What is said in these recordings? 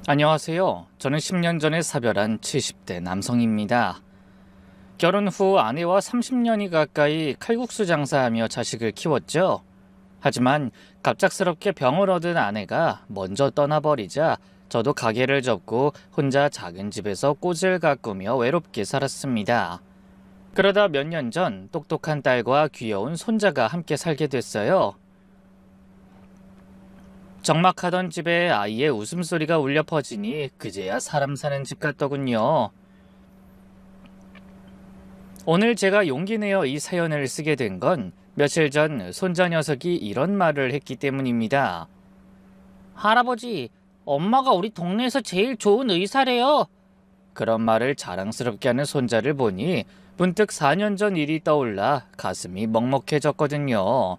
안녕하세요. 저는 10년 전에 사별한 70대 남성입니다. 결혼 후 아내와 30년이 가까이 칼국수 장사하며 자식을 키웠죠. 하지만 갑작스럽게 병을 얻은 아내가 먼저 떠나버리자 저도 가게를 접고 혼자 작은 집에서 꽃을 가꾸며 외롭게 살았습니다. 그러다 몇 년 전 똑똑한 딸과 귀여운 손자가 함께 살게 됐어요. 적막하던 집에 아이의 웃음소리가 울려 퍼지니 그제야 사람 사는 집 같더군요. 오늘 제가 용기 내어 이 사연을 쓰게 된 건 며칠 전 손자 녀석이 이런 말을 했기 때문입니다. 할아버지, 엄마가 우리 동네에서 제일 좋은 의사래요. 그런 말을 자랑스럽게 하는 손자를 보니 문득 4년 전 일이 떠올라 가슴이 먹먹해졌거든요.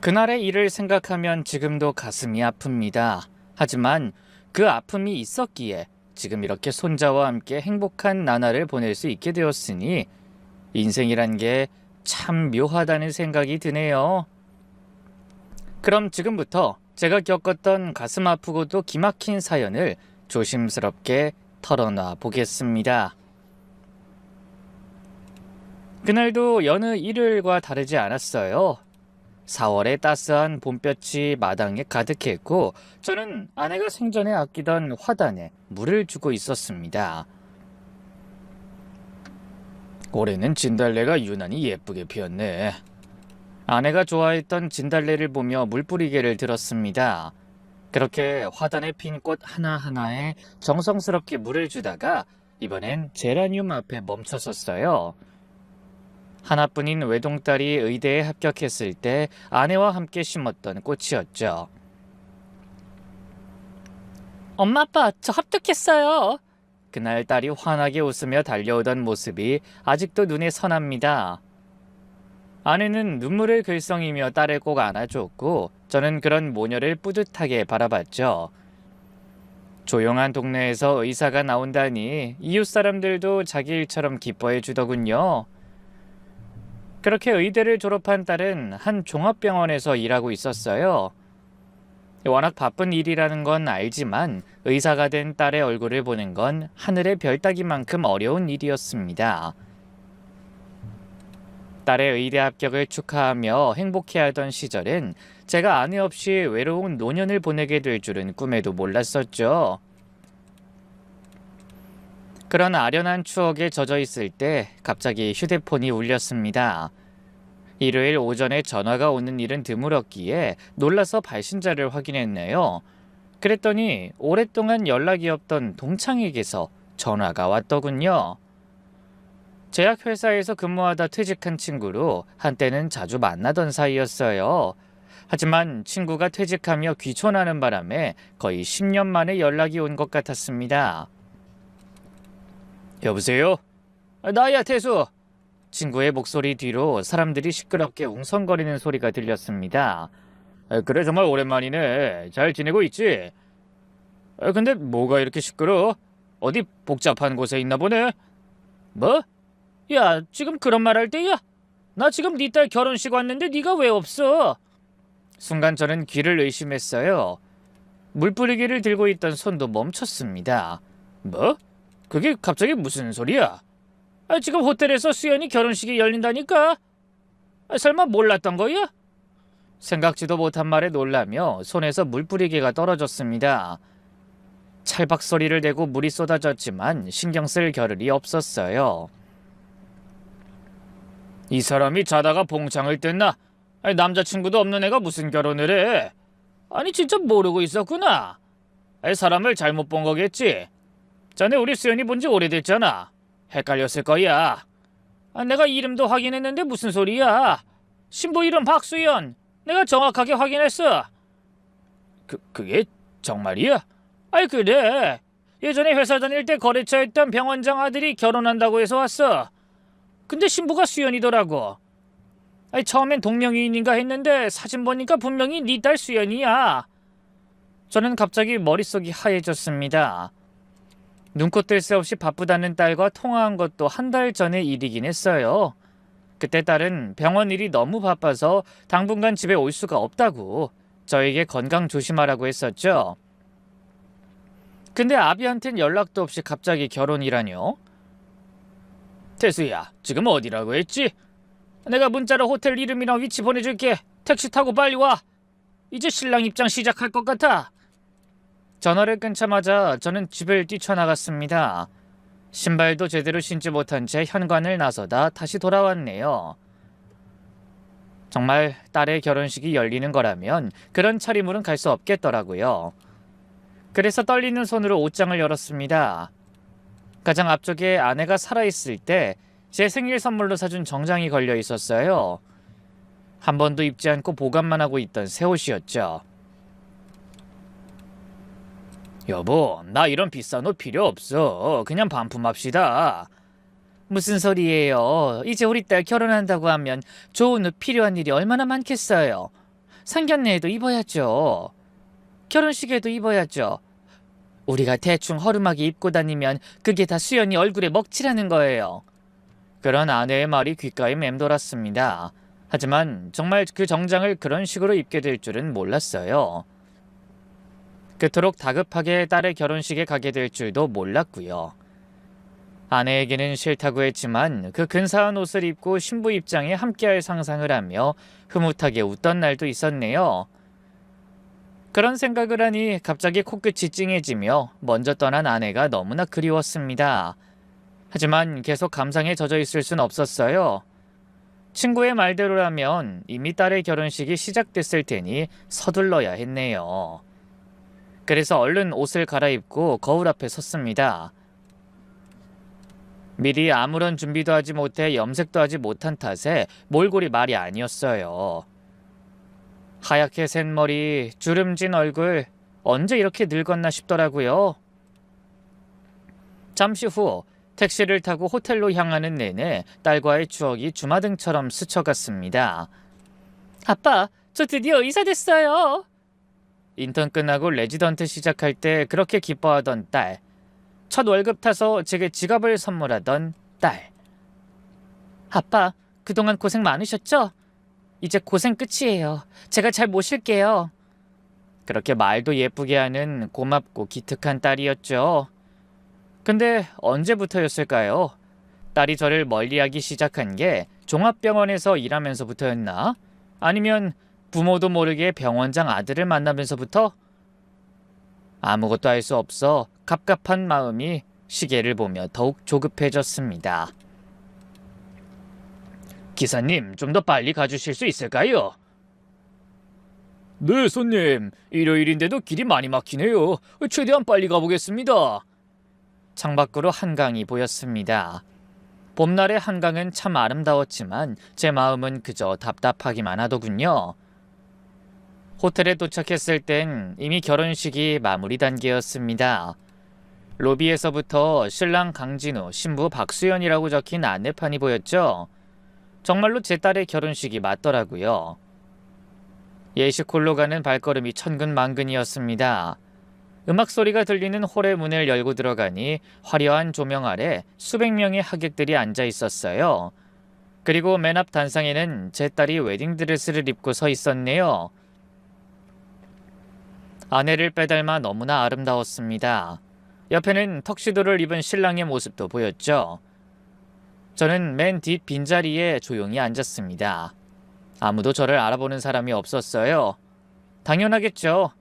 그날의 일을 생각하면 지금도 가슴이 아픕니다. 하지만 그 아픔이 있었기에 지금 이렇게 손자와 함께 행복한 나날을 보낼 수 있게 되었으니 인생이란 게 참 묘하다는 생각이 드네요. 그럼 지금부터 제가 겪었던 가슴 아프고도 기막힌 사연을 조심스럽게 털어놔 보겠습니다. 그날도 여느 일요일과 다르지 않았어요. 4월의 따스한 봄볕이 마당에 가득했고 저는 아내가 생전에 아끼던 화단에 물을 주고 있었습니다. 올해는 진달래가 유난히 예쁘게 피었네. 아내가 좋아했던 진달래를 보며 물 뿌리개를 들었습니다. 그렇게 화단에 핀 꽃 하나하나에 정성스럽게 물을 주다가 이번엔 제라늄 앞에 멈춰섰어요. 하나뿐인 외동딸이 의대에 합격했을 때 아내와 함께 심었던 꽃이었죠. 엄마 아빠 저 합격했어요. 그날 딸이 환하게 웃으며 달려오던 모습이 아직도 눈에 선합니다. 아내는 눈물을 글썽이며 딸을 꼭 안아줬고 저는 그런 모녀를 뿌듯하게 바라봤죠. 조용한 동네에서 의사가 나온다니 이웃 사람들도 자기 일처럼 기뻐해 주더군요. 그렇게 의대를 졸업한 딸은 한 종합병원에서 일하고 있었어요. 워낙 바쁜 일이라는 건 알지만 의사가 된 딸의 얼굴을 보는 건 하늘의 별 따기만큼 어려운 일이었습니다. 딸의 의대 합격을 축하하며 행복해하던 시절엔 제가 아내 없이 외로운 노년을 보내게 될 줄은 꿈에도 몰랐었죠. 그런 아련한 추억에 젖어 있을 때 갑자기 휴대폰이 울렸습니다. 일요일 오전에 전화가 오는 일은 드물었기에 놀라서 발신자를 확인했네요. 그랬더니 오랫동안 연락이 없던 동창에게서 전화가 왔더군요. 제약회사에서 근무하다 퇴직한 친구로 한때는 자주 만나던 사이였어요. 하지만 친구가 퇴직하며 귀촌하는 바람에 거의 10년 만에 연락이 온 것 같았습니다. 여보세요? 나야 태수. 친구의 목소리 뒤로 사람들이 시끄럽게 웅성거리는 소리가 들렸습니다. 그래 정말 오랜만이네. 잘 지내고 있지? 근데 뭐가 이렇게 시끄러워? 어디 복잡한 곳에 있나 보네? 뭐? 야 지금 그런 말 할 때야? 나 지금 네 딸 결혼식 왔는데 네가 왜 없어? 순간 저는 귀를 의심했어요. 물 뿌리기를 들고 있던 손도 멈췄습니다. 뭐? 그게 갑자기 무슨 소리야? 지금 호텔에서 수연이 결혼식이 열린다니까? 설마 몰랐던 거야? 생각지도 못한 말에 놀라며 손에서 물 뿌리개가 떨어졌습니다. 찰박 소리를 내고 물이 쏟아졌지만 신경 쓸 겨를이 없었어요. 이 사람이 자다가 봉창을 뗐나? 남자친구도 없는 애가 무슨 결혼을 해? 아니 진짜 모르고 있었구나. 사람을 잘못 본 거겠지? 전에 우리 수연이 본 지 오래됐잖아. 헷갈렸을 거야. 내가 이름도 확인했는데 무슨 소리야? 신부 이름 박수연. 내가 정확하게 확인했어. 그게 정말이야? 그래. 예전에 회사 다닐 때 거래처에 있던 병원장 아들이 결혼한다고 해서 왔어. 근데 신부가 수연이더라고. 처음엔 동명이인인가 했는데 사진 보니까 분명히 네 딸 수연이야. 저는 갑자기 머릿속이 하얘졌습니다. 눈코 뜰 새 없이 바쁘다는 딸과 통화한 것도 한 달 전의 일이긴 했어요. 그때 딸은 병원 일이 너무 바빠서 당분간 집에 올 수가 없다고 저에게 건강 조심하라고 했었죠. 근데 아비한텐 연락도 없이 갑자기 결혼이라뇨? 태수야, 지금 어디라고 했지? 내가 문자로 호텔 이름이랑 위치 보내줄게. 택시 타고 빨리 와. 이제 신랑 입장 시작할 것 같아. 전화를 끊자마자 저는 집을 뛰쳐나갔습니다. 신발도 제대로 신지 못한 채 현관을 나서다 다시 돌아왔네요. 정말 딸의 결혼식이 열리는 거라면 그런 차림으로는 갈 수 없겠더라고요. 그래서 떨리는 손으로 옷장을 열었습니다. 가장 앞쪽에 아내가 살아있을 때 제 생일 선물로 사준 정장이 걸려 있었어요. 한 번도 입지 않고 보관만 하고 있던 새 옷이었죠. 여보, 나 이런 비싼 옷 필요 없어. 그냥 반품합시다. 무슨 소리예요? 이제 우리 딸 결혼한다고 하면 좋은 옷 필요한 일이 얼마나 많겠어요. 상견례에도 입어야죠. 결혼식에도 입어야죠. 우리가 대충 허름하게 입고 다니면 그게 다 수연이 얼굴에 먹칠하는 거예요. 그런 아내의 말이 귓가에 맴돌았습니다. 하지만 정말 그 정장을 그런 식으로 입게 될 줄은 몰랐어요. 그토록 다급하게 딸의 결혼식에 가게 될 줄도 몰랐고요. 아내에게는 싫다고 했지만 그 근사한 옷을 입고 신부 입장에 함께할 상상을 하며 흐뭇하게 웃던 날도 있었네요. 그런 생각을 하니 갑자기 코끝이 찡해지며 먼저 떠난 아내가 너무나 그리웠습니다. 하지만 계속 감상에 젖어 있을 순 없었어요. 친구의 말대로라면 이미 딸의 결혼식이 시작됐을 테니 서둘러야 했네요. 그래서 얼른 옷을 갈아입고 거울 앞에 섰습니다. 미리 아무런 준비도 하지 못해 염색도 하지 못한 탓에 몰골이 말이 아니었어요. 하얗게 샌 머리, 주름진 얼굴, 언제 이렇게 늙었나 싶더라고요. 잠시 후 택시를 타고 호텔로 향하는 내내 딸과의 추억이 주마등처럼 스쳐갔습니다. 아빠, 저 드디어 의사 됐어요. 인턴 끝나고 레지던트 시작할 때 그렇게 기뻐하던 딸. 첫 월급 타서 제게 지갑을 선물하던 딸. 아빠, 그동안 고생 많으셨죠? 이제 고생 끝이에요. 제가 잘 모실게요. 그렇게 말도 예쁘게 하는 고맙고 기특한 딸이었죠. 근데 언제부터였을까요? 딸이 저를 멀리하기 시작한 게 종합병원에서 일하면서부터였나? 아니면 부모도 모르게 병원장 아들을 만나면서부터? 아무것도 알 수 없어 갑갑한 마음이 시계를 보며 더욱 조급해졌습니다. 기사님, 좀 더 빨리 가주실 수 있을까요? 네, 손님. 일요일인데도 길이 많이 막히네요. 최대한 빨리 가보겠습니다. 창밖으로 한강이 보였습니다. 봄날의 한강은 참 아름다웠지만 제 마음은 그저 답답하기만 하더군요. 호텔에 도착했을 땐 이미 결혼식이 마무리 단계였습니다. 로비에서부터 신랑 강진우, 신부 박수연이라고 적힌 안내판이 보였죠. 정말로 제 딸의 결혼식이 맞더라고요. 예식홀로 가는 발걸음이 천근만근이었습니다. 음악 소리가 들리는 홀의 문을 열고 들어가니 화려한 조명 아래 수백 명의 하객들이 앉아 있었어요. 그리고 맨 앞 단상에는 제 딸이 웨딩드레스를 입고 서 있었네요. 아내를 빼닮아 너무나 아름다웠습니다. 옆에는 턱시도를 입은 신랑의 모습도 보였죠. 저는 맨 뒷 빈자리에 조용히 앉았습니다. 아무도 저를 알아보는 사람이 없었어요. 당연하겠죠.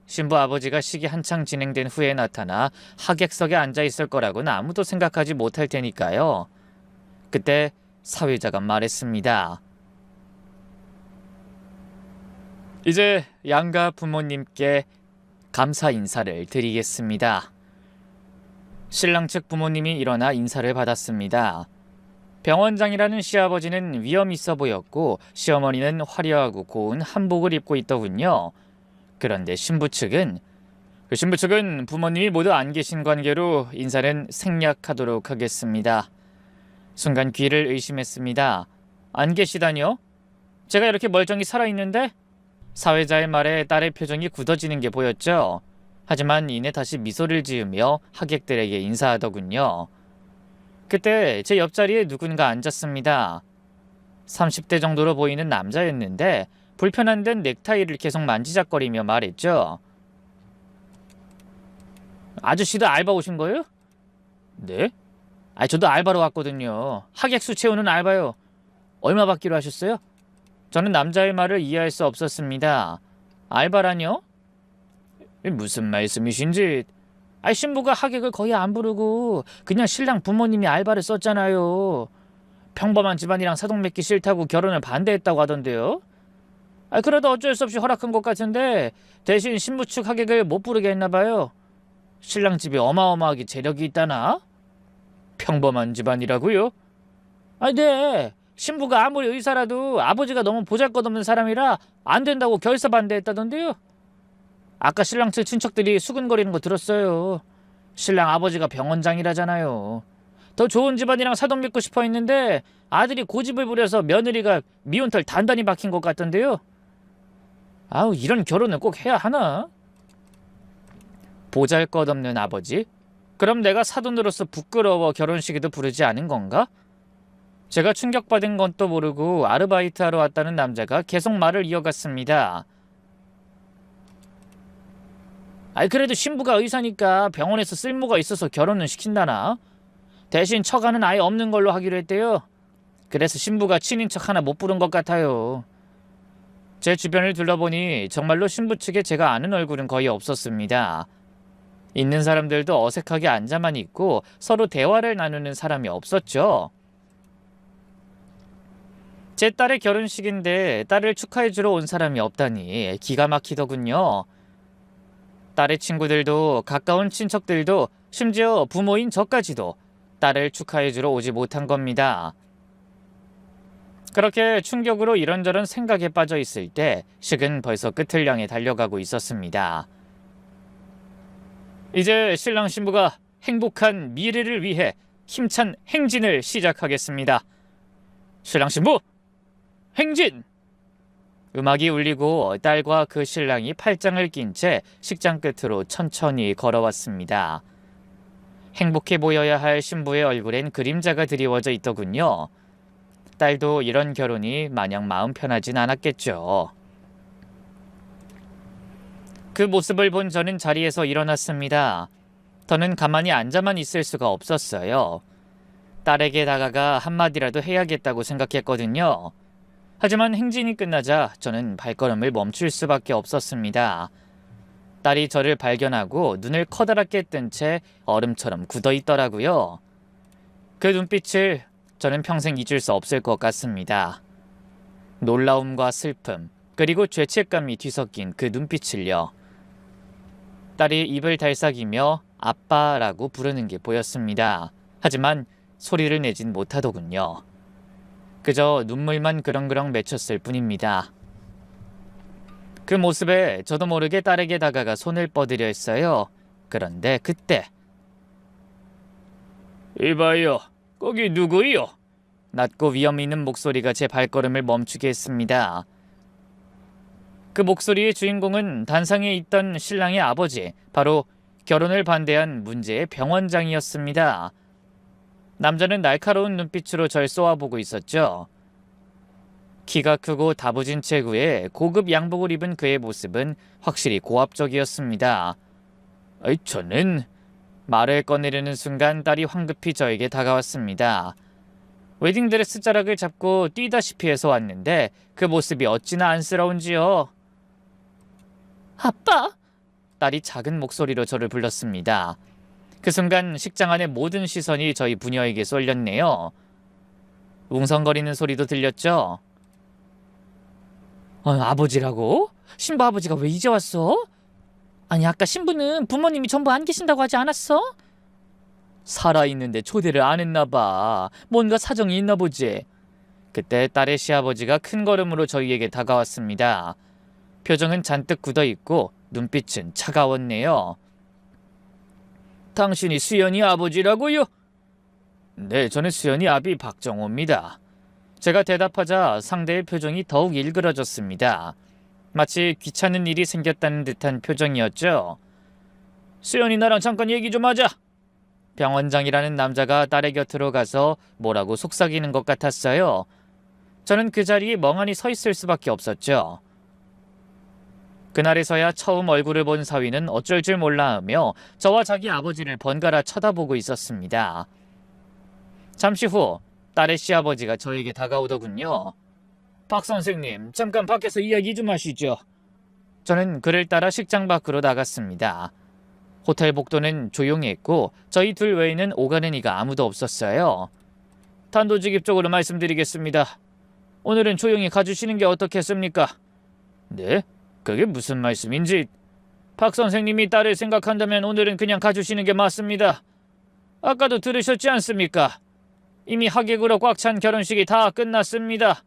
신부 아버지가 식이 한창 진행된 후에 나타나 하객석에 앉아 있을 거라고는 아무도 생각하지 못할 테니까요. 그때 사회자가 말했습니다. 이제 양가 부모님께 감사 인사를 드리겠습니다. 신랑 측 부모님이 일어나 인사를 받았습니다. 병원장이라는 시아버지는 위험 있어 보였고 시어머니는 화려하고 고운 한복을 입고 있더군요. 그런데 신부 측은 부모님이 모두 안 계신 관계로 인사는 생략하도록 하겠습니다. 순간 귀를 의심했습니다. 안 계시다뇨? 제가 이렇게 멀쩡히 살아있는데? 사회자의 말에 딸의 표정이 굳어지는 게 보였죠. 하지만 이내 다시 미소를 지으며 하객들에게 인사하더군요. 그때 제 옆자리에 누군가 앉았습니다. 30대 정도로 보이는 남자였는데 불편한 듯 넥타이를 계속 만지작거리며 말했죠. 아저씨도 알바 오신 거예요? 네? 저도 알바로 왔거든요. 하객수 채우는 알바요. 얼마 받기로 하셨어요? 저는 남자의 말을 이해할 수 없었습니다. 알바라뇨? 무슨 말씀이신지. 신부가 하객을 거의 안 부르고 그냥 신랑 부모님이 알바를 썼잖아요. 평범한 집안이랑 사돈 맺기 싫다고 결혼을 반대했다고 하던데요. 그래도 어쩔 수 없이 허락한 것 같은데 대신 신부 측 하객을 못 부르게 했나 봐요. 신랑 집이 어마어마하게 재력이 있다나? 평범한 집안이라고요? 네. 신부가 아무리 의사라도 아버지가 너무 보잘것없는 사람이라 안 된다고 결사 반대했다던데요. 아까 신랑 측 친척들이 수근거리는 거 들었어요. 신랑 아버지가 병원장이라잖아요. 더 좋은 집안이랑 사돈 맺고 싶어 했는데 아들이 고집을 부려서 며느리가 미운털 단단히 박힌 것 같던데요. 이런 결혼을 꼭 해야 하나? 보잘것없는 아버지? 그럼 내가 사돈으로서 부끄러워 결혼식에도 부르지 않은 건가? 제가 충격받은 건 또 모르고 아르바이트하러 왔다는 남자가 계속 말을 이어갔습니다. 그래도 신부가 의사니까 병원에서 쓸모가 있어서 결혼은 시킨다나? 대신 처가는 아예 없는 걸로 하기로 했대요. 그래서 신부가 친인척 하나 못 부른 것 같아요. 제 주변을 둘러보니 정말로 신부 측에 제가 아는 얼굴은 거의 없었습니다. 있는 사람들도 어색하게 앉아만 있고 서로 대화를 나누는 사람이 없었죠. 제 딸의 결혼식인데 딸을 축하해주러 온 사람이 없다니 기가 막히더군요. 딸의 친구들도 가까운 친척들도 심지어 부모인 저까지도 딸을 축하해주러 오지 못한 겁니다. 그렇게 충격으로 이런저런 생각에 빠져 있을 때 식은 벌써 끝을 향해 달려가고 있었습니다. 이제 신랑 신부가 행복한 미래를 위해 힘찬 행진을 시작하겠습니다. 신랑 신부 행진! 음악이 울리고 딸과 그 신랑이 팔짱을 낀 채 식장 끝으로 천천히 걸어왔습니다. 행복해 보여야 할 신부의 얼굴엔 그림자가 드리워져 있더군요. 딸도 이런 결혼이 마냥 마음 편하진 않았겠죠. 그 모습을 본 저는 자리에서 일어났습니다. 더는 가만히 앉아만 있을 수가 없었어요. 딸에게 다가가 한마디라도 해야겠다고 생각했거든요. 하지만 행진이 끝나자 저는 발걸음을 멈출 수밖에 없었습니다. 딸이 저를 발견하고 눈을 커다랗게 뜬 채 얼음처럼 굳어있더라고요. 그 눈빛을 저는 평생 잊을 수 없을 것 같습니다. 놀라움과 슬픔, 그리고 죄책감이 뒤섞인 그 눈빛을요. 딸이 입을 달싹이며 아빠라고 부르는 게 보였습니다. 하지만 소리를 내진 못하더군요. 그저 눈물만 그렁그렁 맺혔을 뿐입니다. 그 모습에 저도 모르게 딸에게 다가가 손을 뻗으려 했어요. 그런데 그때 이봐요, 거기 누구요? 낮고 위험 있는 목소리가 제 발걸음을 멈추게 했습니다. 그 목소리의 주인공은 단상에 있던 신랑의 아버지, 바로 결혼을 반대한 문제의 병원장이었습니다. 남자는 날카로운 눈빛으로 절 쏘아보고 있었죠. 키가 크고 다부진 체구에 고급 양복을 입은 그의 모습은 확실히 고압적이었습니다. 저는 말을 꺼내려는 순간 딸이 황급히 저에게 다가왔습니다. 웨딩드레스 자락을 잡고 뛰다시피 해서 왔는데 그 모습이 어찌나 안쓰러운지요. 아빠! 딸이 작은 목소리로 저를 불렀습니다. 그 순간 식장 안의 모든 시선이 저희 부녀에게 쏠렸네요. 웅성거리는 소리도 들렸죠. 아버지라고? 신부 아버지가 왜 이제 왔어? 아까 신부는 부모님이 전부 안 계신다고 하지 않았어? 살아있는데 초대를 안 했나 봐. 뭔가 사정이 있나 보지. 그때 딸의 시아버지가 큰 걸음으로 저희에게 다가왔습니다. 표정은 잔뜩 굳어있고 눈빛은 차가웠네요. 당신이 수연이 아버지라고요? 네, 저는 수연이 아비 박정호입니다. 제가 대답하자 상대의 표정이 더욱 일그러졌습니다. 마치 귀찮은 일이 생겼다는 듯한 표정이었죠. 수연이 나랑 잠깐 얘기 좀 하자. 병원장이라는 남자가 딸의 곁으로 가서 뭐라고 속삭이는 것 같았어요. 저는 그 자리에 멍하니 서 있을 수밖에 없었죠. 그날에서야 처음 얼굴을 본 사위는 어쩔 줄 몰라 하며 저와 자기 아버지를 번갈아 쳐다보고 있었습니다. 잠시 후 딸의 시아버지가 저에게 다가오더군요. 박 선생님, 잠깐 밖에서 이야기 좀 하시죠. 저는 그를 따라 식장 밖으로 나갔습니다. 호텔 복도는 조용히 했고 저희 둘 외에는 오가는 이가 아무도 없었어요. 단도직입적으로 말씀드리겠습니다. 오늘은 조용히 가주시는 게 어떻겠습니까? 네? 그게 무슨 말씀인지. 박 선생님이 딸을 생각한다면 오늘은 그냥 가주시는 게 맞습니다. 아까도 들으셨지 않습니까? 이미 하객으로 꽉 찬 결혼식이 다 끝났습니다.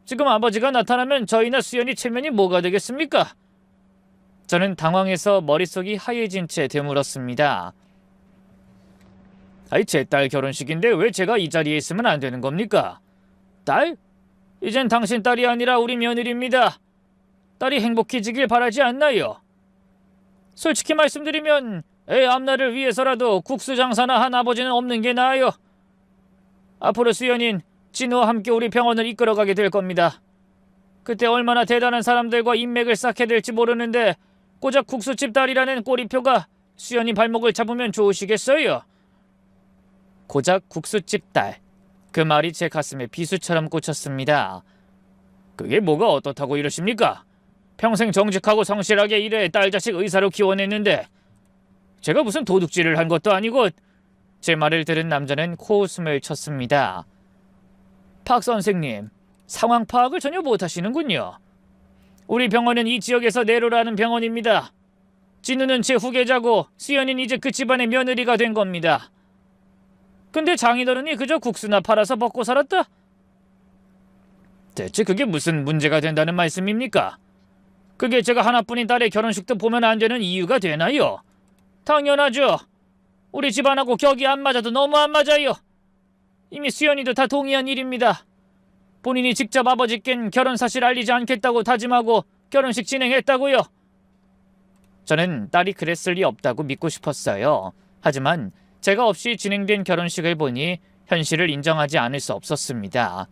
지금 아버지가 나타나면 저희나 수연이 체면이 뭐가 되겠습니까? 저는 당황해서 머릿속이 하얘진 채 되물었습니다. 아이, 제 딸 결혼식인데 왜 제가 이 자리에 있으면 안 되는 겁니까? 딸? 이젠 당신 딸이 아니라 우리 며느리입니다. 딸이 행복해지길 바라지 않나요? 솔직히 말씀드리면 애 앞날을 위해서라도 국수 장사나 한 아버지는 없는 게 나아요. 앞으로 수연인 진우와 함께 우리 병원을 이끌어가게 될 겁니다. 그때 얼마나 대단한 사람들과 인맥을 쌓게 될지 모르는데 고작 국수집 딸이라는 꼬리표가 수연이 발목을 잡으면 좋으시겠어요? 고작 국수집 딸. 그 말이 제 가슴에 비수처럼 꽂혔습니다. 그게 뭐가 어떻다고 이러십니까? 평생 정직하고 성실하게 일해 딸 자식 의사로 키워냈는데 제가 무슨 도둑질을 한 것도 아니고. 제 말을 들은 남자는 코웃음을 쳤습니다. 박 선생님, 상황 파악을 전혀 못하시는군요. 우리 병원은 이 지역에서 내로라는 병원입니다. 진우는 제 후계자고 수연이는 이제 그 집안의 며느리가 된 겁니다. 근데 장인어른이 그저 국수나 팔아서 먹고 살았다? 대체 그게 무슨 문제가 된다는 말씀입니까? 그게 제가 하나뿐인 딸의 결혼식도 보면 안 되는 이유가 되나요? 당연하죠. 우리 집안하고 격이 안 맞아도 너무 안 맞아요. 이미 수연이도 다 동의한 일입니다. 본인이 직접 아버지께는 결혼 사실 알리지 않겠다고 다짐하고 결혼식 진행했다고요. 저는 딸이 그랬을 리 없다고 믿고 싶었어요. 하지만 제가 없이 진행된 결혼식을 보니 현실을 인정하지 않을 수 없었습니다.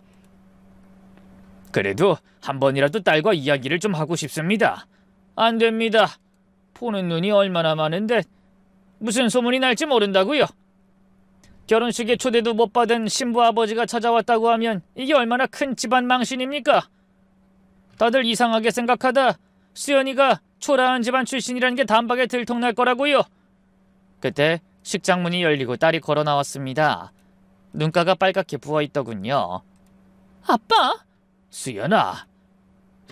그래도 한 번이라도 딸과 이야기를 좀 하고 싶습니다. 안 됩니다. 보는 눈이 얼마나 많은데 무슨 소문이 날지 모른다고요. 결혼식에 초대도 못 받은 신부 아버지가 찾아왔다고 하면 이게 얼마나 큰 집안 망신입니까? 다들 이상하게 생각하다 수연이가 초라한 집안 출신이라는 게 단박에 들통날 거라고요. 그때 식장 문이 열리고 딸이 걸어 나왔습니다. 눈가가 빨갛게 부어있더군요. 아빠? 수연아.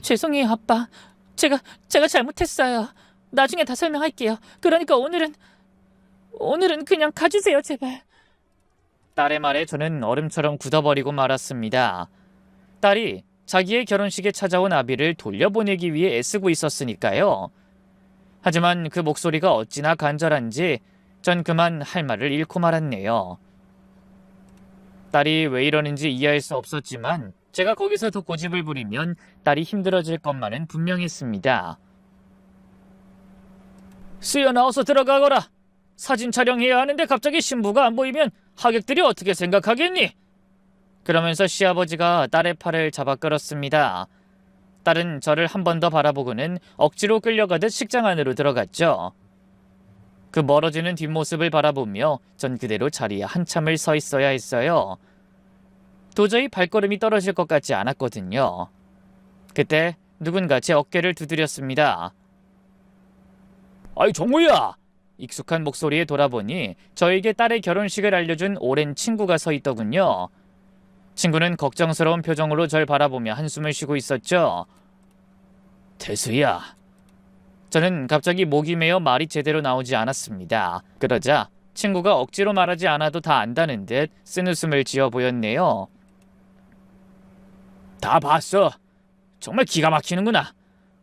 죄송해요, 아빠. 제가 잘못했어요. 나중에 다 설명할게요. 그러니까 오늘은 그냥 가주세요, 제발. 딸의 말에 저는 얼음처럼 굳어버리고 말았습니다. 딸이 자기의 결혼식에 찾아온 아비를 돌려보내기 위해 애쓰고 있었으니까요. 하지만 그 목소리가 어찌나 간절한지 전 그만 할 말을 잃고 말았네요. 딸이 왜 이러는지 이해할 수 없었지만 제가 거기서 더 고집을 부리면 딸이 힘들어질 것만은 분명했습니다. 수연아, 어서 들어가거라. 사진 촬영해야 하는데 갑자기 신부가 안 보이면 하객들이 어떻게 생각하겠니? 그러면서 시아버지가 딸의 팔을 잡아 끌었습니다. 딸은 저를 한 번 더 바라보고는 억지로 끌려가듯 식장 안으로 들어갔죠. 그 멀어지는 뒷모습을 바라보며 전 그대로 자리에 한참을 서 있어야 했어요. 도저히 발걸음이 떨어질 것 같지 않았거든요. 그때 누군가 제 어깨를 두드렸습니다. 아이, 정우야! 익숙한 목소리에 돌아보니 저에게 딸의 결혼식을 알려준 오랜 친구가 서 있더군요. 친구는 걱정스러운 표정으로 절 바라보며 한숨을 쉬고 있었죠. 태수야. 저는 갑자기 목이 메어 말이 제대로 나오지 않았습니다. 그러자 친구가 억지로 말하지 않아도 다 안다는 듯 쓴웃음을 지어 보였네요. 다 봤어. 정말 기가 막히는구나.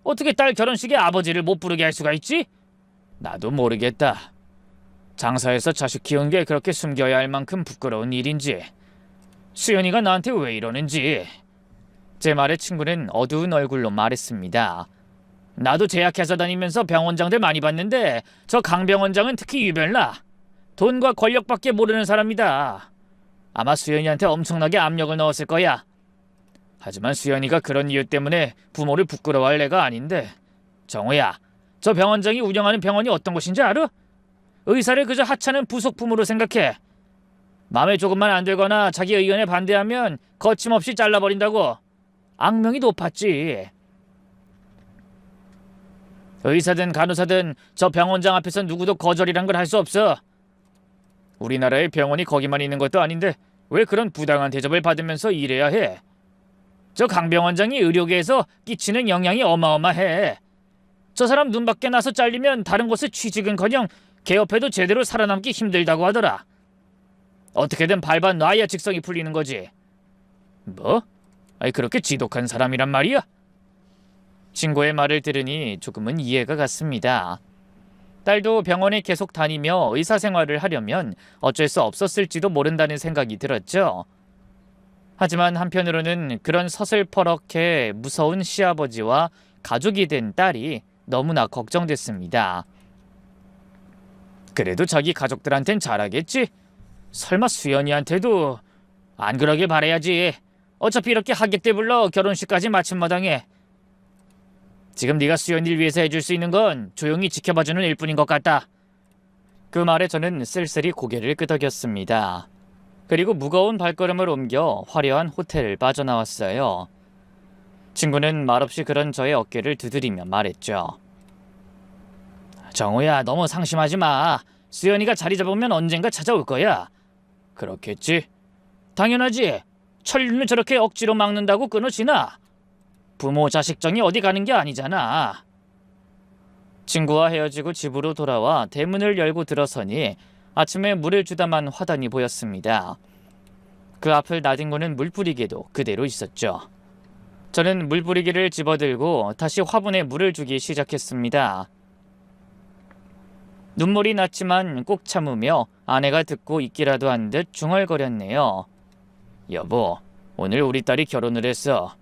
어떻게 딸 결혼식에 아버지를 못 부르게 할 수가 있지? 나도 모르겠다. 장사해서 자식 키운 게 그렇게 숨겨야 할 만큼 부끄러운 일인지, 수연이가 나한테 왜 이러는지. 제 말에 친구는 어두운 얼굴로 말했습니다. 나도 제약회사 다니면서 병원장들 많이 봤는데 저 강병원장은 특히 유별나. 돈과 권력밖에 모르는 사람이다. 아마 수연이한테 엄청나게 압력을 넣었을 거야. 하지만 수연이가 그런 이유 때문에 부모를 부끄러워할 애가 아닌데. 정우야, 저 병원장이 운영하는 병원이 어떤 곳인지 알아? 의사를 그저 하찮은 부속 품으로 생각해. 마음에 조금만 안 들거나 자기 의견에 반대하면 거침없이 잘라버린다고. 악명이 높았지. 의사든 간호사든 저 병원장 앞에서 누구도 거절이란 걸 할 수 없어. 우리나라의 병원이 거기만 있는 것도 아닌데 왜 그런 부당한 대접을 받으면서 일해야 해? 저 강 병원장이 의료계에서 끼치는 영향이 어마어마해. 저 사람 눈 밖에 나서 잘리면 다른 곳에 취직은커녕 개업해도 제대로 살아남기 힘들다고 하더라. 어떻게든 밟아 놔야 직성이 풀리는 거지. 뭐? 아니 그렇게 지독한 사람이란 말이야? 친구의 말을 들으니 조금은 이해가 갔습니다. 딸도 병원에 계속 다니며 의사 생활을 하려면 어쩔 수 없었을지도 모른다는 생각이 들었죠. 하지만 한편으로는 그런 서슬퍼렇게 무서운 시아버지와 가족이 된 딸이 너무나 걱정됐습니다. 그래도 자기 가족들한텐 잘하겠지? 설마 수연이한테도 안 그러길 바라야지. 어차피 이렇게 하객들 불러 결혼식까지 마친 마당에. 지금 네가 수연이를 위해서 해줄 수 있는 건 조용히 지켜봐주는 일뿐인 것 같다. 그 말에 저는 쓸쓸히 고개를 끄덕였습니다. 그리고 무거운 발걸음을 옮겨 화려한 호텔을 빠져나왔어요. 친구는 말없이 그런 저의 어깨를 두드리며 말했죠. 정우야, 너무 상심하지 마. 수연이가 자리 잡으면 언젠가 찾아올 거야. 그렇겠지? 당연하지. 천륜을 저렇게 억지로 막는다고 끊어지나? 부모 자식정이 어디 가는 게 아니잖아. 친구와 헤어지고 집으로 돌아와 대문을 열고 들어서니 아침에 물을 주다만 화단이 보였습니다. 그 앞을 나뒹구는 물뿌리개도 그대로 있었죠. 저는 물뿌리개를 집어들고 다시 화분에 물을 주기 시작했습니다. 눈물이 났지만 꼭 참으며 아내가 듣고 있기라도 한 듯 중얼거렸네요. 여보, 오늘 우리 딸이 결혼을 했어.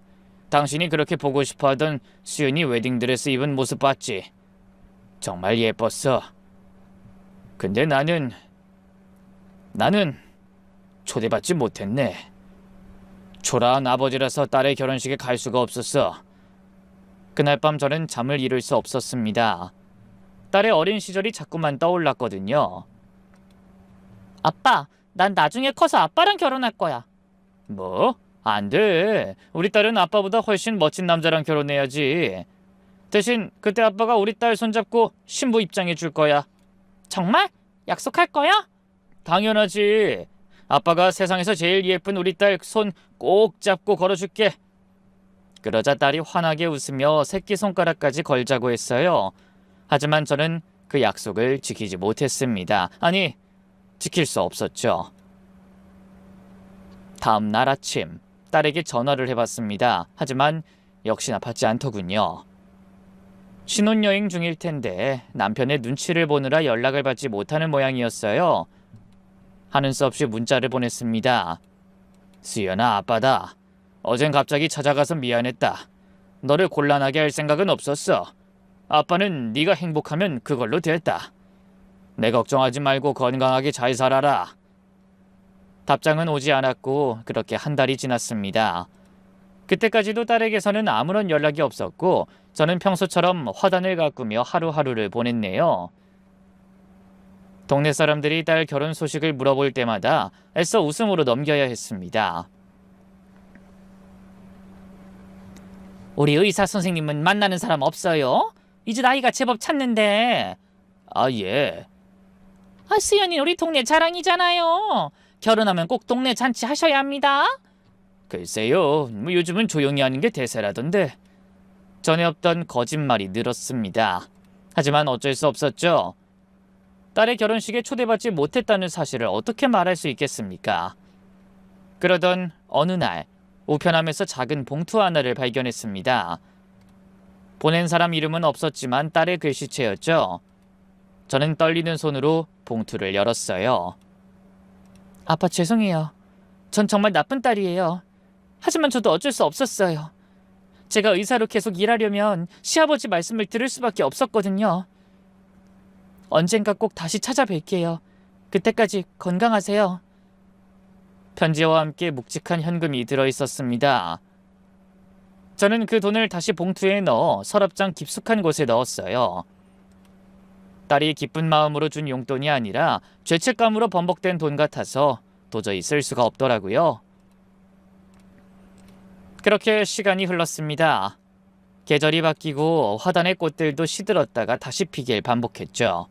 당신이 그렇게 보고 싶어하던 수연이 웨딩드레스 입은 모습 봤지? 정말 예뻤어. 근데 나는 초대받지 못했네. 초라한 아버지라서 딸의 결혼식에 갈 수가 없었어. 그날 밤 저는 잠을 이룰 수 없었습니다. 딸의 어린 시절이 자꾸만 떠올랐거든요. 아빠, 난 나중에 커서 아빠랑 결혼할 거야. 뭐? 안 돼. 우리 딸은 아빠보다 훨씬 멋진 남자랑 결혼해야지. 대신 그때 아빠가 우리 딸 손잡고 신부 입장해 줄 거야. 정말? 약속할 거야? 당연하지. 아빠가 세상에서 제일 예쁜 우리 딸 손 꼭 잡고 걸어줄게. 그러자 딸이 환하게 웃으며 새끼손가락까지 걸자고 했어요. 하지만 저는 그 약속을 지키지 못했습니다. 아니, 지킬 수 없었죠. 다음 날 아침 딸에게 전화를 해봤습니다. 하지만 역시나 받지 않더군요. 신혼여행 중일 텐데 남편의 눈치를 보느라 연락을 받지 못하는 모양이었어요. 하는 수 없이 문자를 보냈습니다. 수연아, 아빠다. 어젠 갑자기 찾아가서 미안했다. 너를 곤란하게 할 생각은 없었어. 아빠는 네가 행복하면 그걸로 됐다. 내 걱정하지 말고 건강하게 잘 살아라. 답장은 오지 않았고 그렇게 한 달이 지났습니다. 그때까지도 딸에게서는 아무런 연락이 없었고 저는 평소처럼 화단을 가꾸며 하루하루를 보냈네요. 동네 사람들이 딸 결혼 소식을 물어볼 때마다 애써 웃음으로 넘겨야 했습니다. 우리 의사 선생님은 만나는 사람 없어요? 이제 나이가 제법 찼는데. 아, 예. 수연이 우리 동네 자랑이잖아요. 결혼하면 꼭 동네 잔치 하셔야 합니다. 글쎄요, 뭐 요즘은 조용히 하는 게 대세라던데. 전에 없던 거짓말이 늘었습니다. 하지만 어쩔 수 없었죠. 딸의 결혼식에 초대받지 못했다는 사실을 어떻게 말할 수 있겠습니까? 그러던 어느 날 우편함에서 작은 봉투 하나를 발견했습니다. 보낸 사람 이름은 없었지만 딸의 글씨체였죠. 저는 떨리는 손으로 봉투를 열었어요. 아빠 죄송해요. 전 정말 나쁜 딸이에요. 하지만 저도 어쩔 수 없었어요. 제가 의사로 계속 일하려면 시아버지 말씀을 들을 수밖에 없었거든요. 언젠가 꼭 다시 찾아뵐게요. 그때까지 건강하세요. 편지와 함께 묵직한 현금이 들어있었습니다. 저는 그 돈을 다시 봉투에 넣어 서랍장 깊숙한 곳에 넣었어요. 딸이 기쁜 마음으로 준 용돈이 아니라 죄책감으로 번복된 돈 같아서 도저히 쓸 수가 없더라고요. 그렇게 시간이 흘렀습니다. 계절이 바뀌고 화단의 꽃들도 시들었다가 다시 피길 반복했죠.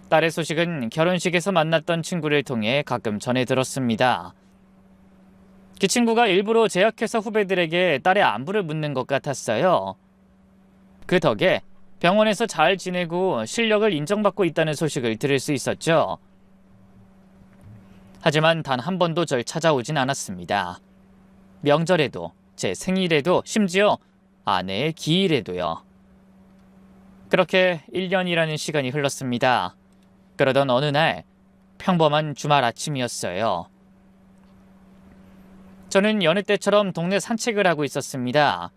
딸의 소식은 결혼식에서 만났던 친구를 통해 가끔 전해 들었습니다. 그 친구가 일부러 제약회사 후배들에게 딸의 안부를 묻는 것 같았어요. 그 덕에 병원에서 잘 지내고 실력을 인정받고 있다는 소식을 들을 수 있었죠. 하지만 단 한 번도 절 찾아오진 않았습니다. 명절에도, 제 생일에도, 심지어 아내의 기일에도요. 그렇게 1년이라는 시간이 흘렀습니다. 그러던 어느 날 평범한 주말 아침이었어요. 저는 여느 때처럼 동네 산책을 하고 있었습니다.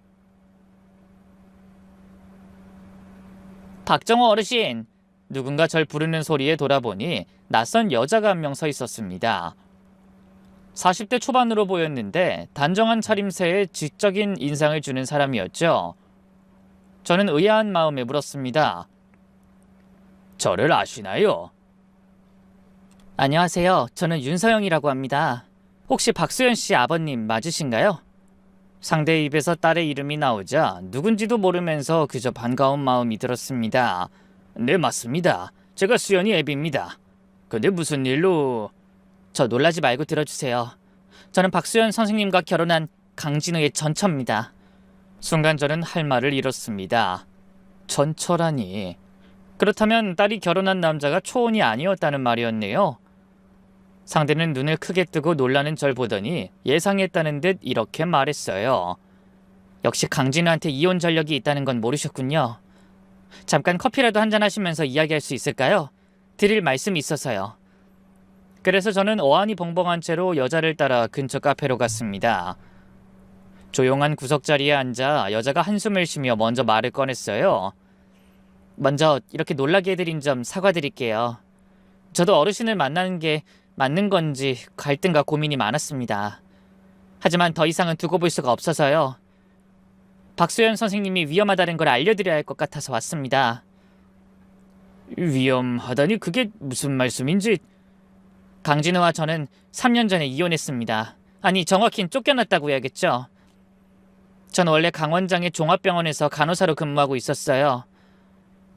박정호 어르신! 누군가 절 부르는 소리에 돌아보니 낯선 여자가 한 명 서 있었습니다. 40대 초반으로 보였는데 단정한 차림새에 지적인 인상을 주는 사람이었죠. 저는 의아한 마음에 물었습니다. 저를 아시나요? 안녕하세요. 저는 윤서영이라고 합니다. 혹시 박수연 씨 아버님 맞으신가요? 상대의 입에서 딸의 이름이 나오자 누군지도 모르면서 그저 반가운 마음이 들었습니다. 네, 맞습니다. 제가 수연이 애비입니다. 근데 무슨 일로... 저 놀라지 말고 들어주세요. 저는 박수연 선생님과 결혼한 강진우의 전처입니다. 순간 저는 할 말을 잃었습니다. 전처라니... 그렇다면 딸이 결혼한 남자가 초혼이 아니었다는 말이었네요. 상대는 눈을 크게 뜨고 놀라는 절 보더니 예상했다는 듯 이렇게 말했어요. 역시 강진우한테 이혼 전력이 있다는 건 모르셨군요. 잠깐 커피라도 한잔 하시면서 이야기할 수 있을까요? 드릴 말씀이 있어서요. 그래서 저는 어안이 벙벙한 채로 여자를 따라 근처 카페로 갔습니다. 조용한 구석자리에 앉아 여자가 한숨을 쉬며 먼저 말을 꺼냈어요. 먼저 이렇게 놀라게 해드린 점 사과드릴게요. 저도 어르신을 만나는 게 맞는 건지 갈등과 고민이 많았습니다. 하지만 더 이상은 두고 볼 수가 없어서요. 박수연 선생님이 위험하다는 걸 알려드려야 할 것 같아서 왔습니다. 위험하다니 그게 무슨 말씀인지... 강진우와 저는 3년 전에 이혼했습니다. 아니, 정확히는 쫓겨났다고 해야겠죠. 전 원래 강원장의 종합병원에서 간호사로 근무하고 있었어요.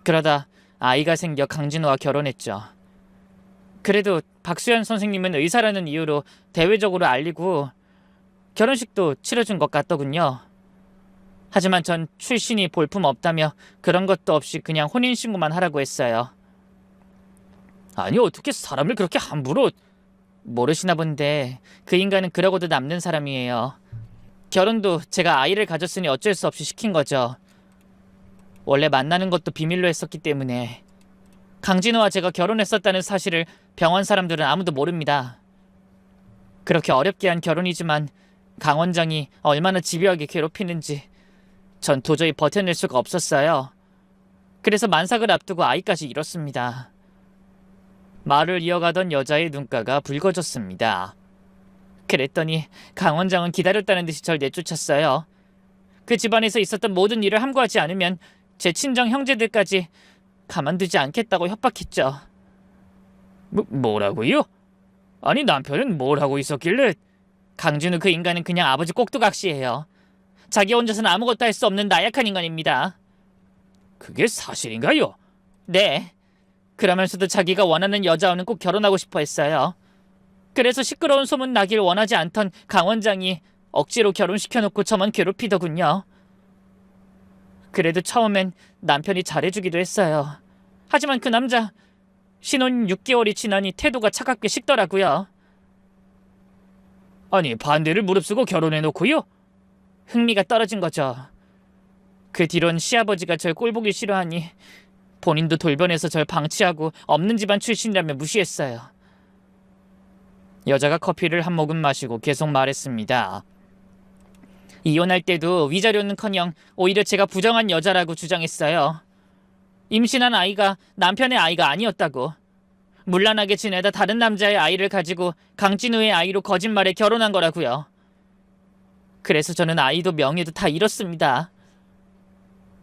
그러다 아이가 생겨 강진우와 결혼했죠. 그래도 박수연 선생님은 의사라는 이유로 대외적으로 알리고 결혼식도 치러준 것 같더군요. 하지만 전 출신이 볼품없다며 그런 것도 없이 그냥 혼인신고만 하라고 했어요. 아니, 어떻게 사람을 그렇게 함부로... 모르시나 본데 그 인간은 그러고도 남는 사람이에요. 결혼도 제가 아이를 가졌으니 어쩔 수 없이 시킨 거죠. 원래 만나는 것도 비밀로 했었기 때문에. 강진우와 제가 결혼했었다는 사실을 병원 사람들은 아무도 모릅니다. 그렇게 어렵게 한 결혼이지만 강 원장이 얼마나 집요하게 괴롭히는지 전 도저히 버텨낼 수가 없었어요. 그래서 만삭을 앞두고 아이까지 잃었습니다. 말을 이어가던 여자의 눈가가 붉어졌습니다. 그랬더니 강 원장은 기다렸다는 듯이 절 내쫓았어요. 그 집안에서 있었던 모든 일을 함구하지 않으면 제 친정 형제들까지 가만두지 않겠다고 협박했죠. 뭐라고요? 아니, 남편은 뭘 하고 있었길래... 강진우 그 인간은 그냥 아버지 꼭두각시예요. 자기 혼자서는 아무것도 할 수 없는 나약한 인간입니다. 그게 사실인가요? 네. 그러면서도 자기가 원하는 여자와는 꼭 결혼하고 싶어 했어요. 그래서 시끄러운 소문 나길 원하지 않던 강 원장이 억지로 결혼시켜놓고 저만 괴롭히더군요. 그래도 처음엔 남편이 잘해주기도 했어요. 하지만 그 남자 신혼 6개월이 지나니 태도가 차갑게 식더라고요. 아니, 반대를 무릅쓰고 결혼해놓고요? 흥미가 떨어진 거죠. 그 뒤론 시아버지가 절 꼴보기 싫어하니 본인도 돌변해서 절 방치하고 없는 집안 출신이라며 무시했어요. 여자가 커피를 한 모금 마시고 계속 말했습니다. 이혼할 때도 위자료는커녕 오히려 제가 부정한 여자라고 주장했어요. 임신한 아이가 남편의 아이가 아니었다고. 문란하게 지내다 다른 남자의 아이를 가지고 강진우의 아이로 거짓말해 결혼한 거라고요. 그래서 저는 아이도 명예도 다 잃었습니다.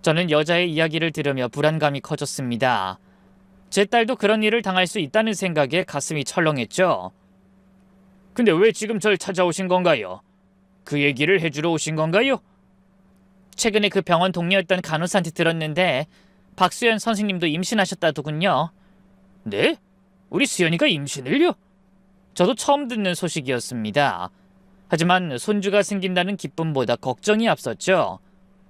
저는 여자의 이야기를 들으며 불안감이 커졌습니다. 제 딸도 그런 일을 당할 수 있다는 생각에 가슴이 철렁했죠. 근데 왜 지금 절 찾아오신 건가요? 그 얘기를 해주러 오신 건가요? 최근에 그 병원 동료였던 간호사한테 들었는데 박수연 선생님도 임신하셨다더군요. 네? 우리 수연이가 임신을요? 저도 처음 듣는 소식이었습니다. 하지만 손주가 생긴다는 기쁨보다 걱정이 앞섰죠.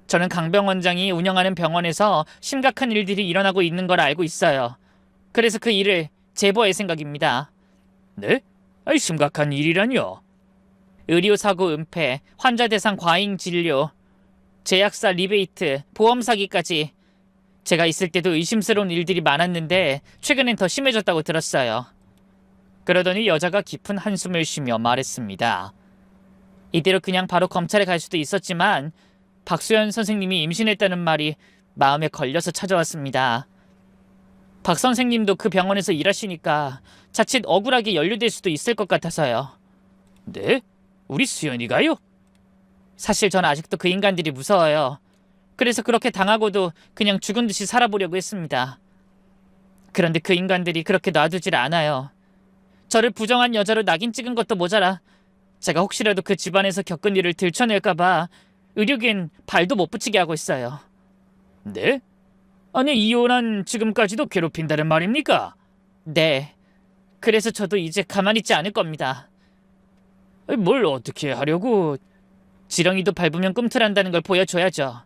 저는 강병 원장이 운영하는 병원에서 심각한 일들이 일어나고 있는 걸 알고 있어요. 그래서 그 일을 제보할 생각입니다. 네? 아니, 심각한 일이라뇨? 의료사고 은폐, 환자 대상 과잉 진료, 제약사 리베이트, 보험 사기까지. 제가 있을 때도 의심스러운 일들이 많았는데 최근엔 더 심해졌다고 들었어요. 그러더니 여자가 깊은 한숨을 쉬며 말했습니다. 이대로 그냥 바로 검찰에 갈 수도 있었지만 박수연 선생님이 임신했다는 말이 마음에 걸려서 찾아왔습니다. 박 선생님도 그 병원에서 일하시니까 자칫 억울하게 연루될 수도 있을 것 같아서요. 네? 우리 수연이가요? 사실 전 아직도 그 인간들이 무서워요. 그래서 그렇게 당하고도 그냥 죽은 듯이 살아보려고 했습니다. 그런데 그 인간들이 그렇게 놔두질 않아요. 저를 부정한 여자로 낙인 찍은 것도 모자라 제가 혹시라도 그 집안에서 겪은 일을 들춰낼까봐 의료계엔 발도 못 붙이게 하고 있어요. 네? 아니, 이혼한 지금까지도 괴롭힌다는 말입니까? 네. 그래서 저도 이제 가만히 있지 않을 겁니다. 뭘 어떻게 하려고? 지렁이도 밟으면 꿈틀한다는 걸 보여줘야죠.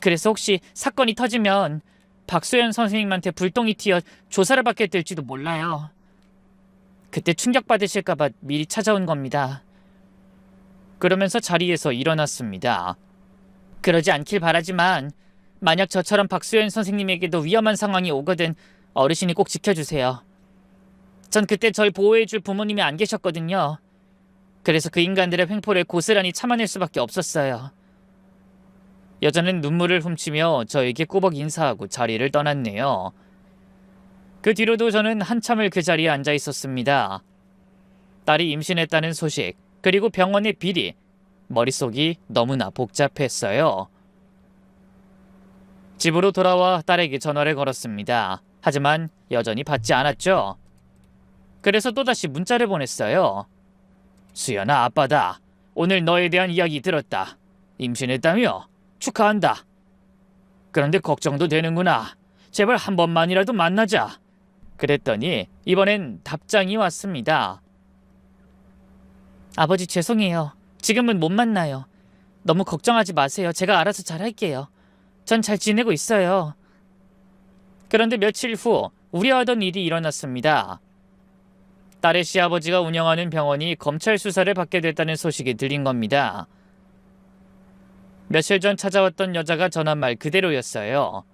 그래서 혹시 사건이 터지면 박소연 선생님한테 불똥이 튀어 조사를 받게 될지도 몰라요. 그때 충격받으실까봐 미리 찾아온 겁니다. 그러면서 자리에서 일어났습니다. 그러지 않길 바라지만 만약 저처럼 박소연 선생님에게도 위험한 상황이 오거든 어르신이 꼭 지켜주세요. 전 그때 절 보호해줄 부모님이 안 계셨거든요. 그래서 그 인간들의 횡포를 고스란히 참아낼 수밖에 없었어요. 여자는 눈물을 훔치며 저에게 꾸벅 인사하고 자리를 떠났네요. 그 뒤로도 저는 한참을 그 자리에 앉아 있었습니다. 딸이 임신했다는 소식, 그리고 병원의 비리, 머릿속이 너무나 복잡했어요. 집으로 돌아와 딸에게 전화를 걸었습니다. 하지만 여전히 받지 않았죠. 그래서 또다시 문자를 보냈어요. 수연아, 아빠다. 오늘 너에 대한 이야기 들었다. 임신했다며? 축하한다. 그런데 걱정도 되는구나. 제발 한 번만이라도 만나자. 그랬더니 이번엔 답장이 왔습니다. 아버지, 죄송해요. 지금은 못 만나요. 너무 걱정하지 마세요. 제가 알아서 잘할게요. 전 잘 지내고 있어요. 그런데 며칠 후 우려하던 일이 일어났습니다. 딸의 시아버지가 운영하는 병원이 검찰 수사를 받게 됐다는 소식이 들린 겁니다. 며칠 전 찾아왔던 여자가 전한 말 그대로였어요.